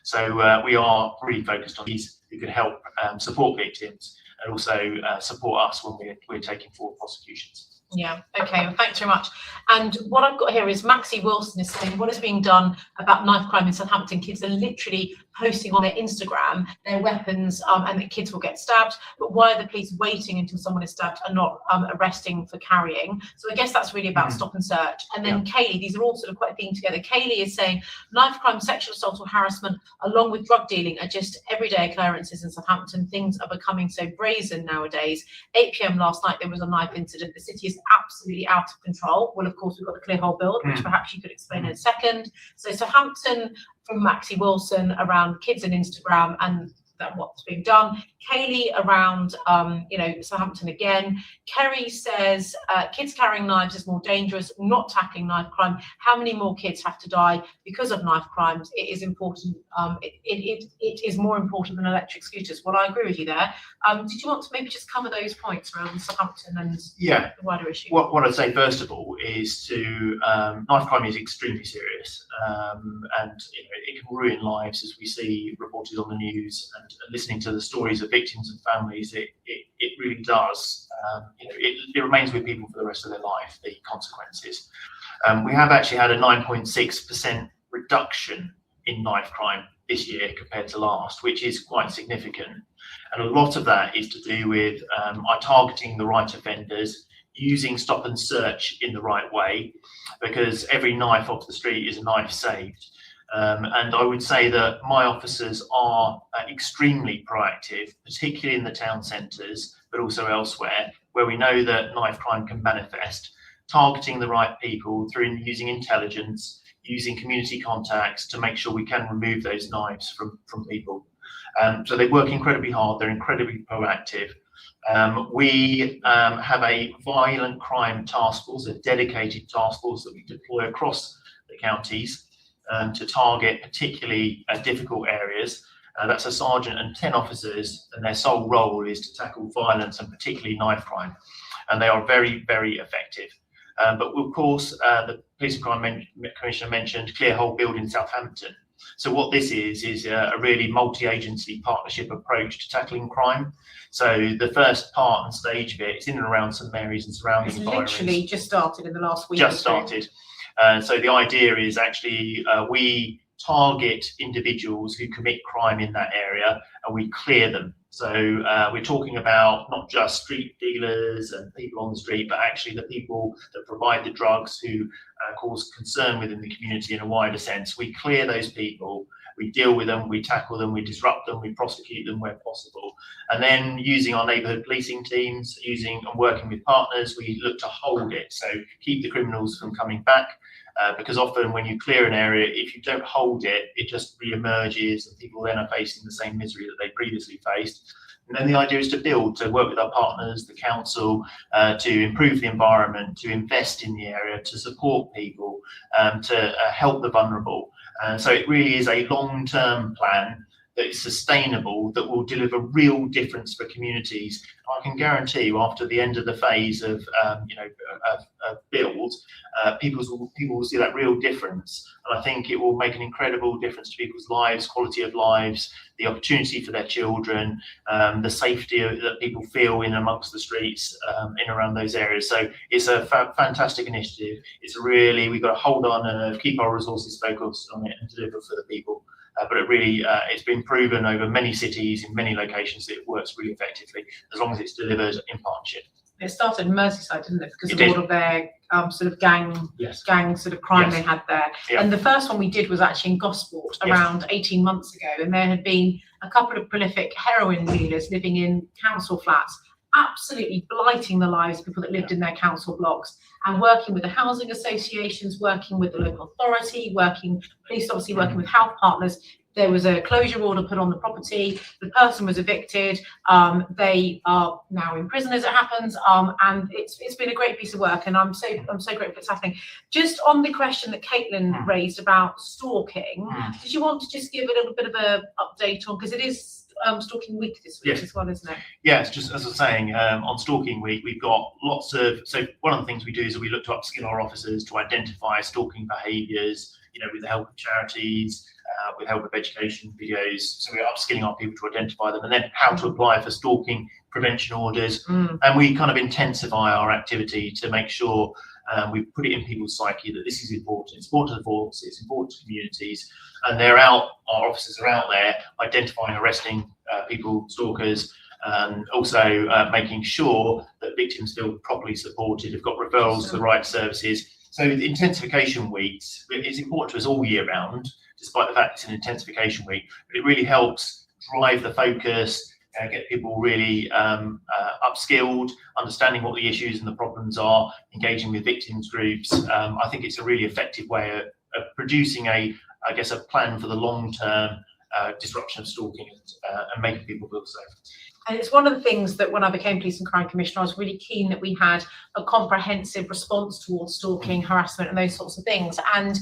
So we are really focused on these who can help support victims, and also support us when we're taking forward prosecutions. Yeah, okay, well, thanks very much. And what I've got here is Maxie Wilson is saying, what is being done about knife crime in Southampton? Kids are literally posting on their Instagram their weapons, and that kids will get stabbed, but why are the police waiting until someone is stabbed and not arresting for carrying? So I guess that's really about stop and search. And then Kaylee, these are all sort of quite themed together. Kaylee is saying knife crime, sexual assault or harassment along with drug dealing are just everyday occurrences in Southampton. Things are becoming so brazen nowadays. 8 p.m. last night there was a knife incident. The city is absolutely out of control. Well, of course, we've got the clear hole build, which perhaps you could explain in a second. So Southampton from Maxie Wilson around kids and Instagram and what's being done. Kaylee around Southampton again. Kerry says kids carrying knives is more dangerous, not tackling knife crime. How many more kids have to die because of knife crimes? It is important. It is more important than electric scooters. Well, I agree with you there. Did you want to maybe just cover those points around Southampton and the wider issue? What I'd say first of all is knife crime is extremely serious, and it can ruin lives, as we see reported on the news, and listening to the stories of victims and families. It really does. It remains with people for the rest of their life, the consequences. We have actually had a 9.6% reduction in knife crime this year compared to last, which is quite significant. And a lot of that is to do with targeting the right offenders, using stop and search in the right way, because every knife off the street is a knife saved. And I would say that my officers are extremely proactive, particularly in the town centres, but also elsewhere, where we know that knife crime can manifest, targeting the right people through using intelligence, using community contacts to make sure we can remove those knives from people. So they work incredibly hard, they're incredibly proactive. We have a violent crime task force, a dedicated task force that we deploy across the counties to target particularly difficult areas. That's a sergeant and 10 officers, and their sole role is to tackle violence and particularly knife crime. And they are very, very effective. But of course, the Police and Crime Commissioner mentioned Clear Hole Build in Southampton. So what this is a really multi-agency partnership approach to tackling crime. So the first part and stage of it is in and around St Mary's and surrounding environments. Literally just started in the last week. Just started. So the idea is actually we target individuals who commit crime in that area and we clear them. So we're talking about not just street dealers and people on the street, but actually the people that provide the drugs who cause concern within the community in a wider sense. We clear those people, we deal with them, we tackle them, we disrupt them, we prosecute them where possible. And then using our neighbourhood policing teams, and working with partners, we look to hold it. So keep the criminals from coming back. Because often when you clear an area, if you don't hold it, it just re-emerges and people then are facing the same misery that they previously faced. And then the idea is to work with our partners, the council, to improve the environment, to invest in the area, to support people, to help the vulnerable. So it really is a long-term plan that is sustainable, that will deliver real difference for communities. I can guarantee you, after the end of the phase of build, people will see that real difference, and I think it will make an incredible difference to people's lives, quality of lives, the opportunity for their children, the safety that people feel in amongst the streets, in around those areas. So it's a fantastic initiative. It's really, we've got to hold on and keep our resources focused on it and deliver for the people. But it really, it's been proven over many cities in many locations that it works really effectively as long as it's delivered in partnership. It started in Merseyside, didn't it? Because of all of their sort of gang sort of crime they had there. Yeah. And the first one we did was actually in Gosport around 18 months ago, and there had been a couple of prolific heroin dealers living in council flats, absolutely blighting the lives of people that lived in their council blocks, and working with the housing associations, working with the local authority, police obviously working with health partners. There was a closure order put on the property. The person was evicted. They are now in prison, as it happens, and it's been a great piece of work, and I'm so grateful it's happening. Just on the question that Caitlin raised about stalking, did you want to just give a little bit of an update on, because it is Stalking Week this week as well, isn't it? Yes, just as I was saying, on Stalking Week, we've got lots of, so one of the things we do is we look to upskill our officers to identify stalking behaviours, with the help of charities, with help of education videos. So we're upskilling our people to identify them, and then how to apply for stalking prevention orders. And we kind of intensify our activity to make sure we put it in people's psyche that this is important. It's important to the force, it's important to communities, and our officers are out there identifying, arresting people, stalkers, and also making sure that victims feel properly supported, have got referrals to the right services. So the intensification weeks, it's important to us all year round, despite the fact it's an intensification week, but it really helps drive the focus, get people really upskilled, understanding what the issues and the problems are, engaging with victims groups. I think it's a really effective way of producing a plan for the long-term disruption of stalking and making people feel safe. And it's one of the things that when I became Police and Crime Commissioner, I was really keen that we had a comprehensive response towards stalking, harassment, and those sorts of things. And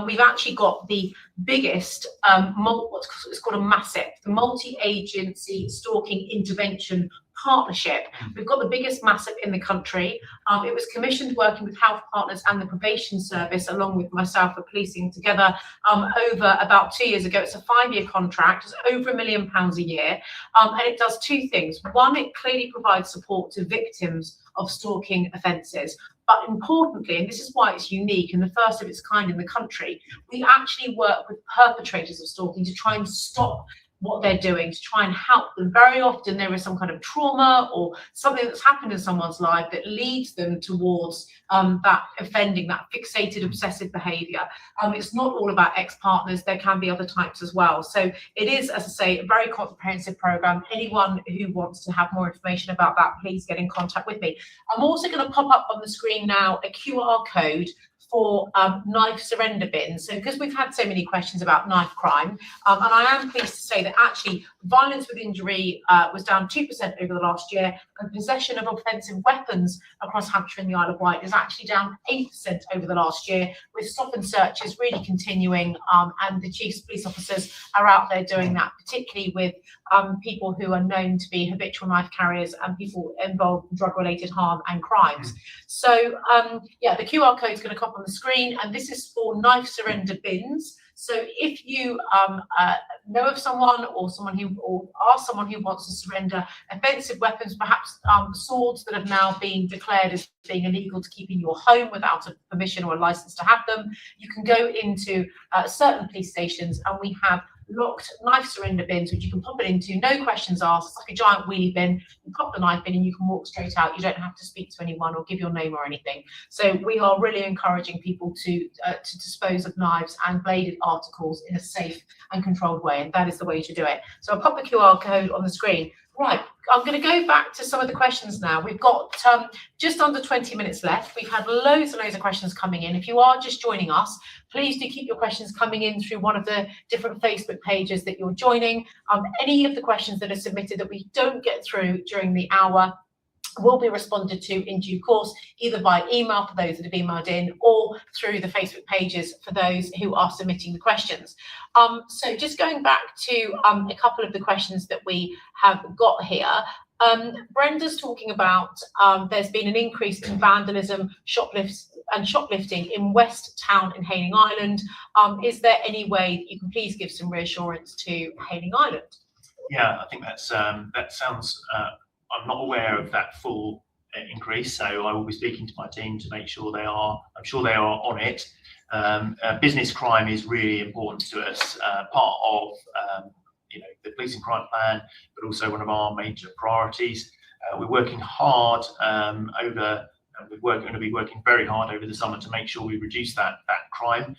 we've actually got the biggest, it's called a MASIP, the Multi-Agency Stalking Intervention Partnership. We've got the biggest MASIP in the country. It was commissioned working with health partners and the probation service, along with myself for policing together, over about 2 years ago. It's a 5-year contract. It's over £1 million a year, and it does two things. One, it clearly provides support to victims of stalking offences. But importantly, and this is why it's unique and the first of its kind in the country, we actually work with perpetrators of stalking to try and stop what they're doing, to try and help them. Very often there is some kind of trauma or something that's happened in someone's life that leads them towards that offending, that fixated obsessive behaviour. It's not all about ex-partners, there can be other types as well. So it is, as I say, a very comprehensive programme. Anyone who wants to have more information about that, please get in contact with me. I'm also going to pop up on the screen now a QR code for knife surrender bins. So because we've had so many questions about knife crime, and I am pleased to say that actually violence with injury was down 2% over the last year, and possession of offensive weapons across Hampshire and the Isle of Wight is actually down 8% over the last year, with stop and searches really continuing, and the chief's police officers are out there doing that, particularly with people who are known to be habitual knife carriers and people involved in drug-related harm and crimes. So the QR code is going to come up on the screen, and this is for knife surrender bins. So if you know of someone or are someone who wants to surrender offensive weapons, perhaps swords that have now been declared as being illegal to keep in your home without a permission or a license to have them, you can go into certain police stations, and we have locked knife surrender bins, which you can pop it into, no questions asked. It's like a giant wheelie bin. You pop the knife in and you can walk straight out. You don't have to speak to anyone or give your name or anything. So we are really encouraging people to dispose of knives and bladed articles in a safe and controlled way, and that is the way to do it. So I'll pop the QR code on the screen. Right, I'm going to go back to some of the questions now. We've got just under 20 minutes left. We've had loads and loads of questions coming in. If you are just joining us, please do keep your questions coming in through one of the different Facebook pages that you're joining. Any of the questions that are submitted that we don't get through during the hour, will be responded to in due course, either by email for those that have emailed in or through the Facebook pages for those who are submitting the questions. So just going back to a couple of the questions that we have got here. Brenda's talking about there's been an increase in vandalism, shoplifting in West Town in Hayling Island. Is there any way you can please give some reassurance to Hayling Island? Yeah, I think that sounds. I'm not aware of that full increase, so I will be speaking to my team to make sure they are. I'm sure they are on it. Business crime is really important to us. Part of the policing crime plan, but also one of our major priorities. We're working hard we're going to be working very hard over the summer to make sure we reduce that crime.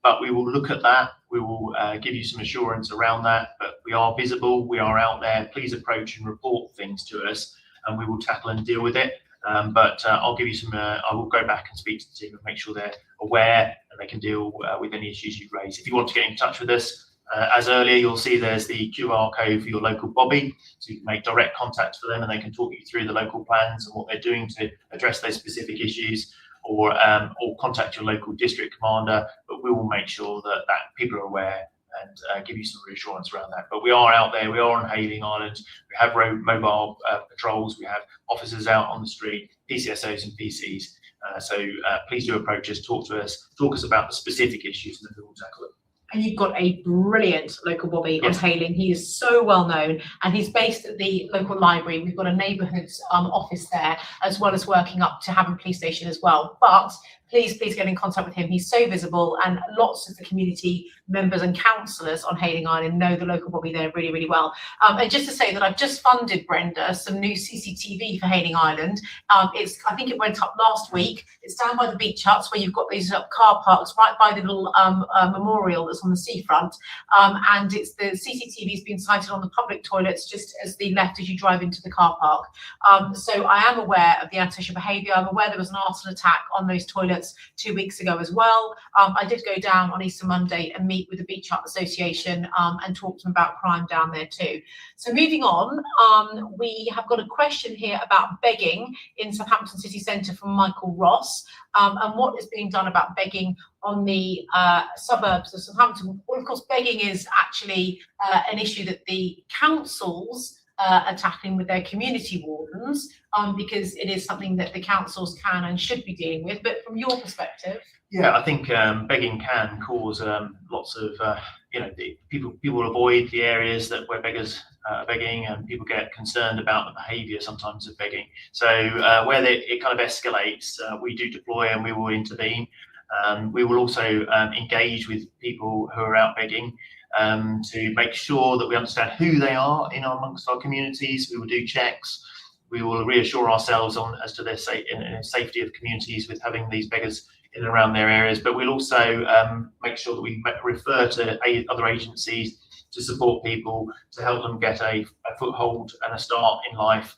But we will look at that. We will give you some assurance around that. But we are visible. We are out there. Please approach and report things to us, and we will tackle and deal with it. But I'll give you some. I will go back and speak to the team and make sure they're aware and they can deal with any issues you've raised. If you want to get in touch with us, as earlier, you'll see there's the QR code for your local bobby, so you can make direct contact for them and they can talk you through the local plans and what they're doing to address those specific issues, or contact your local district commander. But we will make sure that people are aware and give you some reassurance around that. But we are out there, we are on Hayling Island, we have mobile patrols, we have officers out on the street, PCSOs and PCs. So please do approach us, talk to us about the specific issues, and then we will tackle it. And you've got a brilliant local bobby on Hayling. He is so well known, and he's based at the local library. We've got a neighbourhoods office there, as well as working up to Havant Police Station as well. But please get in contact with him. He's so visible, and lots of the community members and councillors on Hayling Island know the local bobby there really, really well. And just to say that I've just funded Brenda some new CCTV for Hayling Island. I think it went up last week. It's down by the beach huts where you've got these car parks right by the little memorial that's on the seafront. And it's the CCTV has been sighted on the public toilets just as the left as you drive into the car park. So I am aware of the antisocial behaviour. I'm aware there was an arson attack on those toilets 2 weeks ago as well. I did go down on Easter Monday and meet with the Beach Hut Association and talk to them about crime down there too. So moving on, we have got a question here about begging in Southampton City Centre from Michael Ross, and what is being done about begging on the suburbs of Southampton. Well, of course, begging is actually an issue that the councils are tackling with their community wardens, because it is something that the councils can and should be dealing with. But from your perspective? Yeah, I think begging can cause lots of, people avoid the areas where beggars are begging, and people get concerned about the behaviour sometimes of begging. So where it kind of escalates, we do deploy and we will intervene. We will also engage with people who are out begging, to make sure that we understand who they are amongst our communities. We will do checks. We will reassure ourselves as to their safety of communities with having these beggars in and around their areas. But we'll also make sure that we refer to other agencies to support people, to help them get a foothold and a start in life,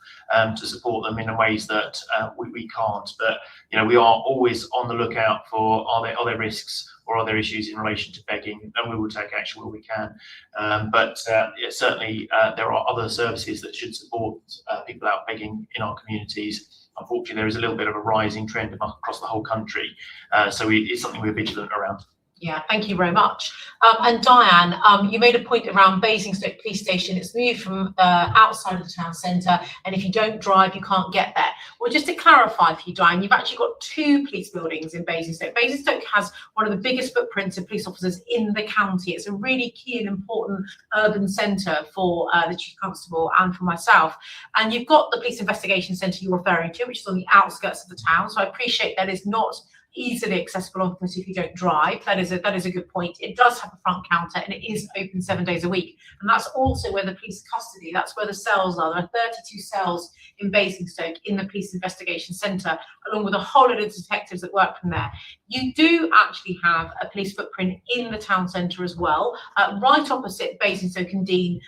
to support them in ways that we can't. But we are always on the lookout for are there risks or are there issues in relation to begging, and we will take action where we can. But certainly there are other services that should support people out begging in our communities. Unfortunately, there is a little bit of a rising trend across the whole country, so it's something we're vigilant around. Yeah, thank you very much. And Diane, you made a point around Basingstoke Police Station. It's moved from outside of the town centre, and if you don't drive, you can't get there. Well, just to clarify for you, Diane, you've actually got 2 police buildings in Basingstoke. Basingstoke has one of the biggest footprints of police officers in the county. It's a really key and important urban centre for the Chief Constable and for myself. And you've got the Police Investigation Centre you're referring to, which is on the outskirts of the town. So I appreciate that is not easily accessible on foot if you don't drive. That is a good point. It does have a front counter and it is open 7 days a week. And that's also where the police custody, that's where the cells are. There are 32 cells in Basingstoke in the Police Investigation Centre, along with a whole lot of detectives that work from there. You do actually have a police footprint in the town centre as well, right opposite Basingstoke-and-Deane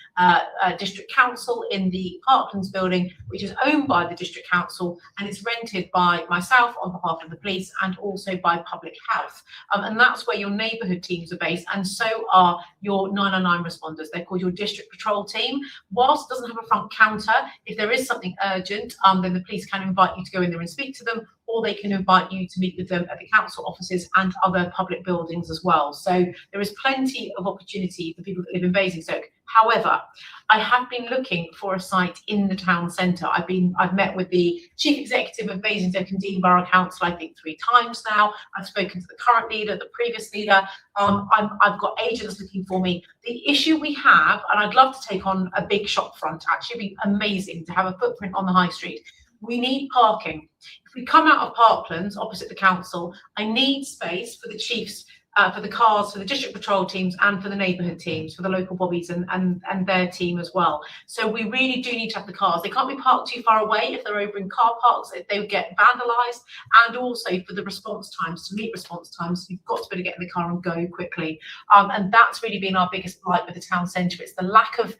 District Council in the Parklands building, which is owned by the District Council, and it's rented by myself on behalf of the police and also by Public Health. And that's where your neighbourhood teams are based, and so are your 999 responders. They're called your district patrol team. Whilst it doesn't have a front counter, if there is something urgent, then the police can invite you to go in there and speak to them, or they can invite you to meet with them at the council offices and other public buildings as well. So there is plenty of opportunity for people that live in Basingstoke. However, I have been looking for a site in the town centre. I've met with the chief executive of Basingstoke-and-Deane Borough Council, I think 3 times now. I've spoken to the current leader, the previous leader. I've got agents looking for me. The issue we have, and I'd love to take on a big shop front, actually, it'd be amazing to have a footprint on the high street. We need parking. If we come out of Parklands opposite the council, I need space for the chiefs, for the cars, for the district patrol teams, and for the neighbourhood teams, for the local bobbies and their team as well. So we really do need to have the cars. They can't be parked too far away. If they're over in car parks, they would get vandalised. And also for the response times, to meet response times, you've got to be able to get in the car and go quickly. And that's really been our biggest blight with the town centre. It's the lack of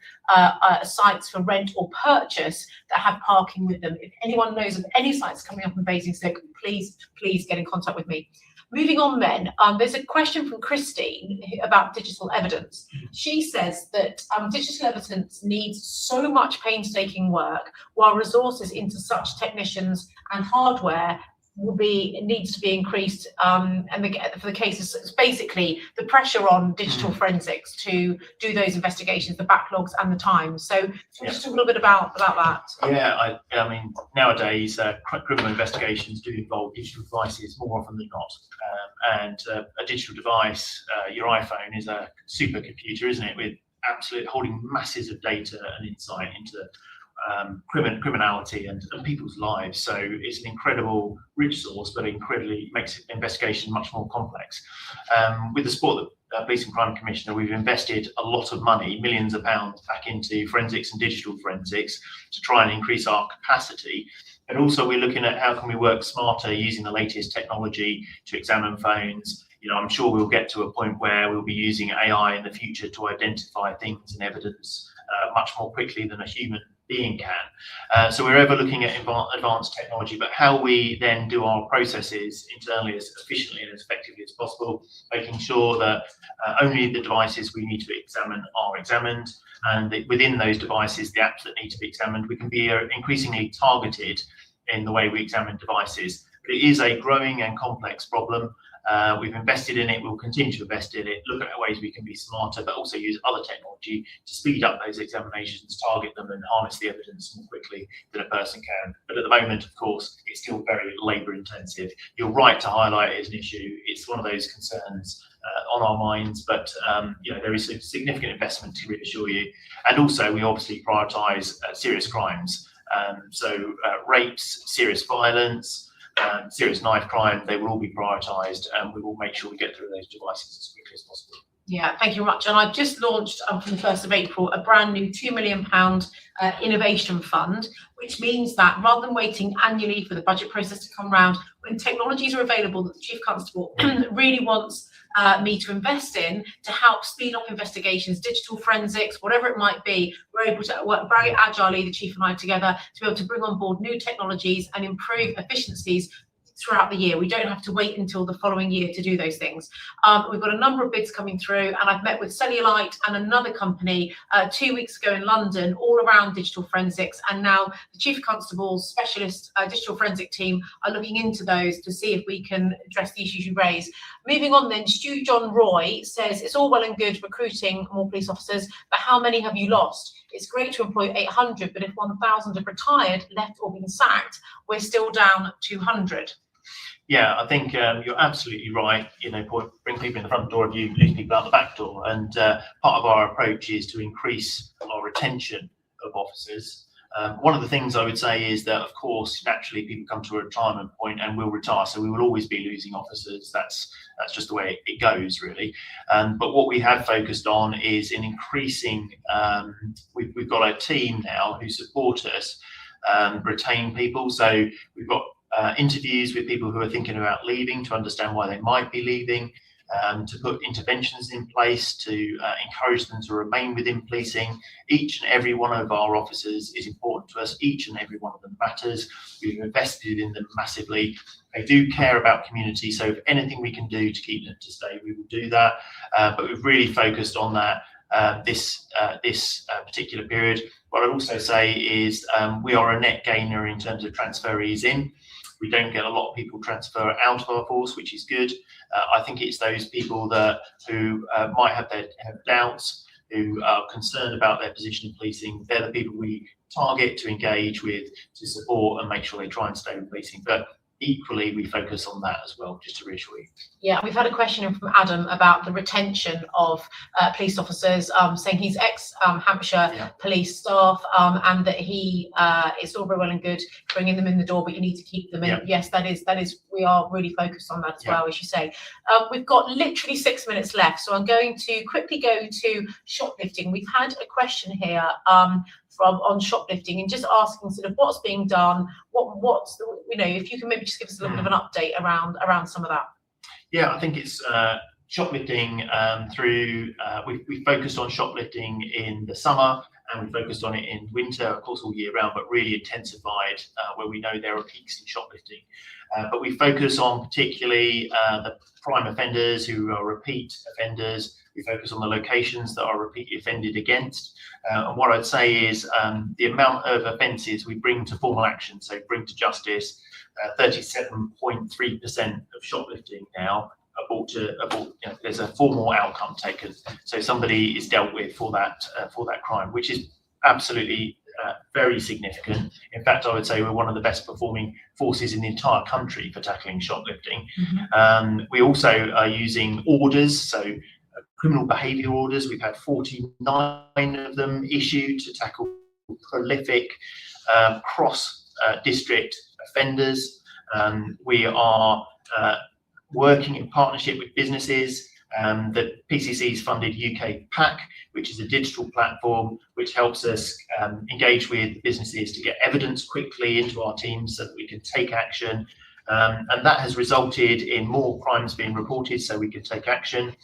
sites for rent or purchase that have parking with them. If anyone knows of any sites coming up in Basingstoke, please get in contact with me. Moving on then, there's a question from Christine about digital evidence. She says that digital evidence needs so much painstaking work, while resources into such technicians and hardware needs to be increased, and for the cases, it's basically the pressure on digital forensics to do those investigations, the backlogs and the time. So just talk a little bit about that. Yeah, I mean, nowadays criminal investigations do involve digital devices more often than not, and a digital device, your iPhone, is a supercomputer, isn't it, with holding masses of data and insight into criminality and people's lives. So it's an incredible rich source, but incredibly makes investigation much more complex. With the support of the Police and Crime Commissioner, we've invested a lot of money, millions of pounds, back into forensics and digital forensics to try and increase our capacity. And also we're looking at how can we work smarter using the latest technology to examine phones. You know, I'm sure we'll get to a point where we'll be using AI in the future to identify things and evidence much more quickly than a human being can. So we're ever looking at advanced technology, but how we then do our processes internally as efficiently and as effectively as possible, making sure that only the devices we need to examine are examined, and within those devices, the apps that need to be examined, we can be increasingly targeted in the way we examine devices. But it is a growing and complex problem. We've invested in it, we'll continue to invest in it, look at ways we can be smarter, but also use other technology to speed up those examinations, target them and harness the evidence more quickly than a person can. But at the moment, of course, it's still very labour intensive. You're right to highlight it as an issue. It's one of those concerns on our minds, but you know, there is a significant investment to reassure you. And also we obviously prioritise serious crimes. So rapes, serious violence, serious knife crime, they will all be prioritised, and we will make sure we get through those devices as quickly as possible. Yeah, thank you very much. And I've just launched from the 1st of April a brand new £2 million innovation fund, which means that rather than waiting annually for the budget process to come round, when technologies are available that the Chief Constable really wants me to invest in to help speed up investigations, digital forensics, whatever it might be, we're able to work very agilely, the Chief and I together, to be able to bring on board new technologies and improve efficiencies throughout the year. We don't have to wait until the following year to do those things. We've got a number of bids coming through, and I've met with Cellulite and another company 2 weeks ago in London, all around digital forensics, and now the Chief Constable's specialist digital forensic team are looking into those to see if we can address the issues you raise. Moving on then, Stu John Roy says, it's all well and good recruiting more police officers, but how many have you lost? It's great to employ 800, but if 1,000 have retired, left or been sacked, we're still down 200. Yeah, I think you're absolutely right. You know, bring people in the front door if you lose people out the back door. And part of our approach is to increase our retention of officers. One of the things I would say is that, of course, naturally people come to a retirement point and will retire, so we will always be losing officers. That's just the way it goes, really. But what we have focused on is in increasing. We've got a team now who support us retain people. So we've got interviews with people who are thinking about leaving to understand why they might be leaving, to put interventions in place to encourage them to remain within policing. Each and every one of our officers is important to us. Each and every one of them matters. We've invested in them massively. They do care about community, so if anything we can do to keep them to stay, we will do that. But we've really focused on that this particular period. What I'd also say is we are a net gainer in terms of transferees in. We don't get a lot of people transfer out of our force, which is good. I think it's those people who might have doubts, who are concerned about their position in policing. They're the people we target to engage with, to support and make sure they try and stay in policing. But equally, we focus on that as well, just to reassure you. Yeah, we've had a question from Adam about the retention of police officers, saying he's ex-Hampshire police staff, and that it's all very well and good bringing them in the door, but you need to keep them in. Yeah. Yes, that is. We are really focused on that as well, as you say. We've got literally 6 minutes left, so I'm going to quickly go to shoplifting. We've had a question here on shoplifting and just asking sort of what's being done, what's the, if you can maybe just give us a little bit of an update around some of that. Yeah, I think it's shoplifting through, we focused on shoplifting in the summer and we focused on it in winter, of course, all year round, but really intensified where we know there are peaks in shoplifting. But we focus on particularly the prime offenders who are repeat offenders. We focus on the locations that are repeatedly offended against. And what I'd say is the amount of offences we bring to formal action, so bring to justice, 37.3% of shoplifting now are brought to, there's a formal outcome taken. So somebody is dealt with for that crime, which is absolutely very significant. In fact, I would say we're one of the best performing forces in the entire country for tackling shoplifting. Mm-hmm. We also are using orders, so criminal behaviour orders. We've had 49 of them issued to tackle prolific cross-district offenders. We are working in partnership with businesses. The PCC's funded UK PAC, which is a digital platform which helps us engage with businesses to get evidence quickly into our teams so that we can take action. And that has resulted in more crimes being reported so we can take action.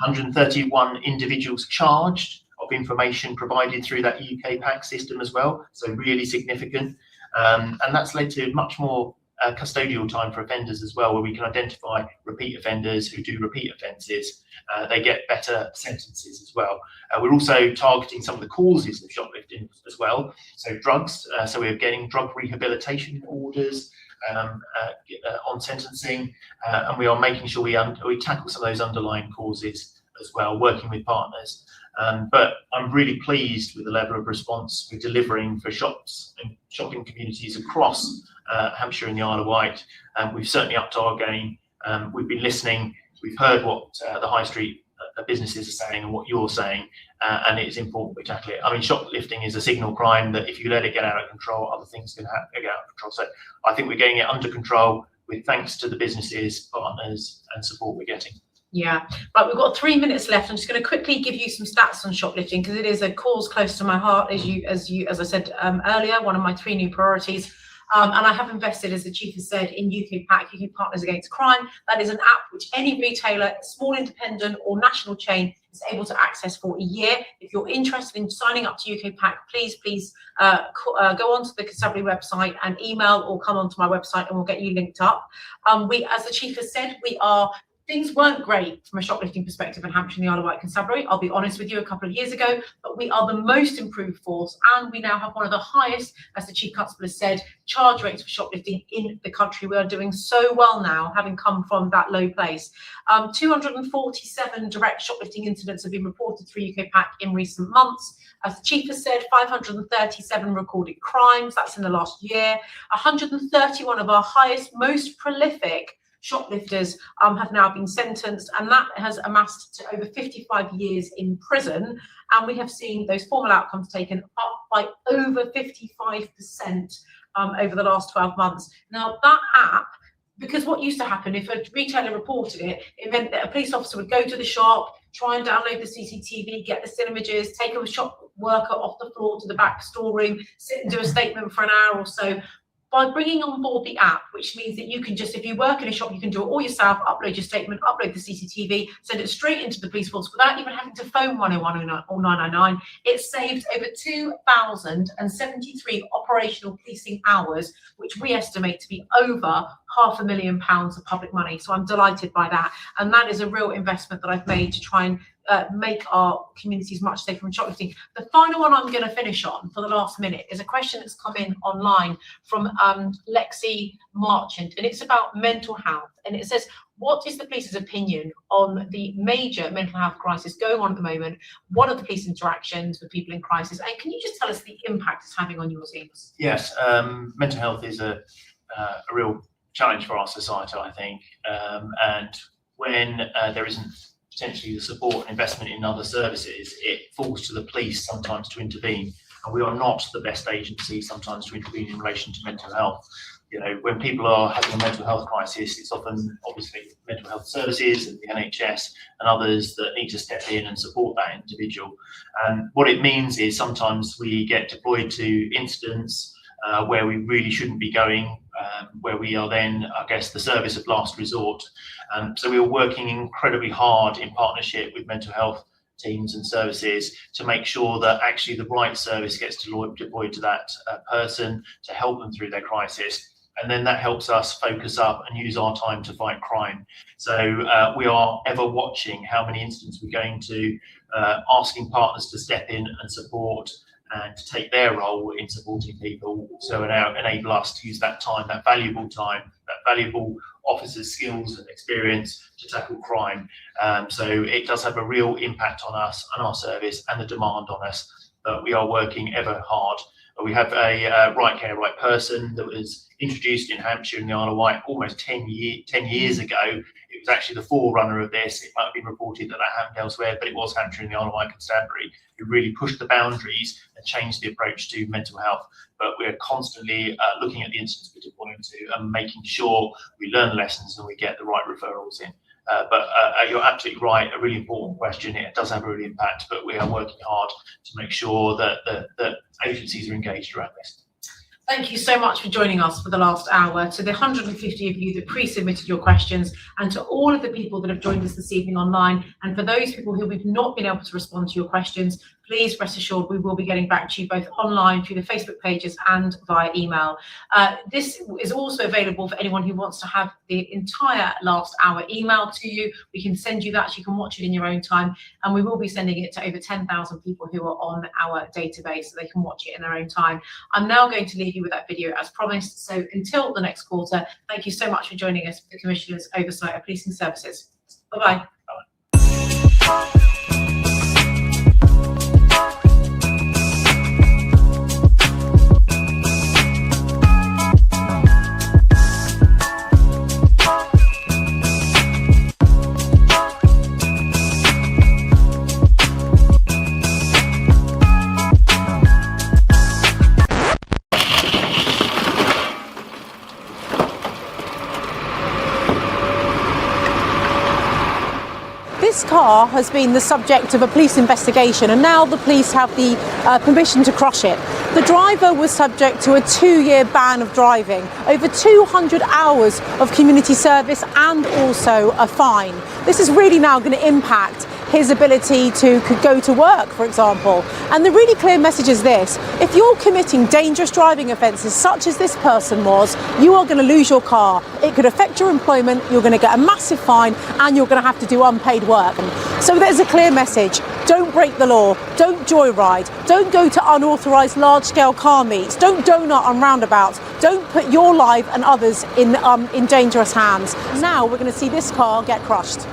131 individuals charged of information provided through that UK PAC system as well, so really significant. And that's led to much more custodial time for offenders as well, where we can identify repeat offenders who do repeat offences. They get better sentences as well. We're also targeting some of the causes of shoplifting as well, so drugs. So we're getting drug rehabilitation orders on sentencing, and we are making sure we tackle some of those underlying causes as well, working with partners. But I'm really pleased with the level of response we're delivering for shops and shopping communities across Hampshire and the Isle of Wight. We've certainly upped our game. We've been listening. We've heard what the high street businesses are saying and what you're saying, and it's important we tackle it. I mean, shoplifting is a signal crime that if you let it get out of control, other things can get out of control. So I think we're getting it under control with thanks to the businesses, partners, and support we're getting. Yeah, but we've got 3 minutes left. I'm just going to quickly give you some stats on shoplifting because it is a cause close to my heart, as I said earlier, one of my 3 new priorities. And I have invested, as the Chief has said, in UK PAC, UK Partners Against Crime. That is an app which any retailer, small independent or national chain, is able to access for a year. If you're interested in signing up to UK PAC, please go onto the Constabulary website and email or come onto my website and we'll get you linked up. As the Chief has said, things weren't great from a shoplifting perspective in Hampshire and the Isle of Wight Constabulary, I'll be honest with you, a couple of years ago, but we are the most improved force and we now have one of the highest, as the Chief Constable has said, charge rates for shoplifting in the country. We are doing so well now, having come from that low place. 247 direct shoplifting incidents have been reported through UK PAC in recent months. As the Chief has said, 537 recorded crimes, that's in the last year. 131 of our highest, most prolific shoplifters have now been sentenced, and that has amassed to over 55 years in prison. And we have seen those formal outcomes taken up by over 55% over the last 12 months. Now, that app, because what used to happen, if a retailer reported it, it meant that a police officer would go to the shop, try and download the CCTV, get the still images, take a shop worker off the floor to the back storeroom, sit and do a statement for an hour or so. by bringing on board the app, which means that you can just, if you work in a shop, you can do it all yourself, upload your statement, upload the CCTV, send it straight into the police force without even having to phone 101 or 999. It saved over 2,073 operational policing hours, which we estimate to be over £500,000 of public money. So I'm delighted by that. And that is a real investment that I've made to try and make our communities much safer from shoplifting. The final one I'm going to finish on for the last minute is a question that's come in online from Lexi Marchant, and it's about mental health. And it says, what is the police's opinion on the major mental health crisis going on at the moment? What are the police interactions with people in crisis? And can you just tell us the impact it's having on your teams? Yes, mental health is a real challenge for our society, I think. And when there isn't potentially the support and investment in other services, it falls to the police sometimes to intervene. And we are not the best agency sometimes to intervene in relation to mental health. You know, when people are having a mental health crisis, it's often obviously mental health services and the NHS and others that need to step in and support that individual. And what it means is sometimes we get deployed to incidents where we really shouldn't be going, where we are then, I guess, the service of last resort. So we are working incredibly hard in partnership with mental health teams and services to make sure that actually the right service gets deployed to that person to help them through their crisis. And then that helps us focus up and use our time to fight crime. So we are ever watching how many incidents we're going to, asking partners to step in and support and to take their role in supporting people, so enable us to use that time, that valuable officers' skills and experience to tackle crime. So it does have a real impact on us and our service and the demand on us, but we are working ever hard. We have a Right Care, Right Person that was introduced in Hampshire and the Isle of Wight almost 10 years ago. It was actually the forerunner of this. It might have been reported that happened elsewhere, but it was Hampshire and the Isle of Wight Constabulary who really pushed the boundaries and changed the approach to mental health. But we're constantly looking at the incidents we're deploying to and making sure we learn lessons and we get the right referrals in. But you're absolutely right, a really important question. It does have a real impact, but we are working hard to make sure that agencies are engaged around this. Thank you so much for joining us for the last hour. To the 150 of you that pre-submitted your questions, and to all of the people that have joined us this evening online, and for those people who we've not been able to respond to your questions, please rest assured we will be getting back to you both online through the Facebook pages and via email. This is also available for anyone who wants to have the entire last hour emailed to you. We can send you that, so you can watch it in your own time, and we will be sending it to over 10,000 people who are on our database so they can watch it in their own time. I'm now going to leave you with that video as promised. So until the next quarter, thank you so much for joining us for the Commissioner's Oversight of Policing Services. Bye-bye. This car has been the subject of a police investigation, and now the police have the permission to crush it. The driver was subject to a 2-year ban of driving, over 200 hours of community service, and also a fine. This is really now going to impact his ability to go to work, for example. And the really clear message is this: if you're committing dangerous driving offences such as this person was, you are going to lose your car. It could affect your employment, you're going to get a massive fine, and you're going to have to do unpaid work. So there's a clear message: don't break the law, don't joyride, don't go to unauthorised large-scale car meets, don't donut on roundabouts, don't put your life and others in dangerous hands. Now we're going to see this car get crushed.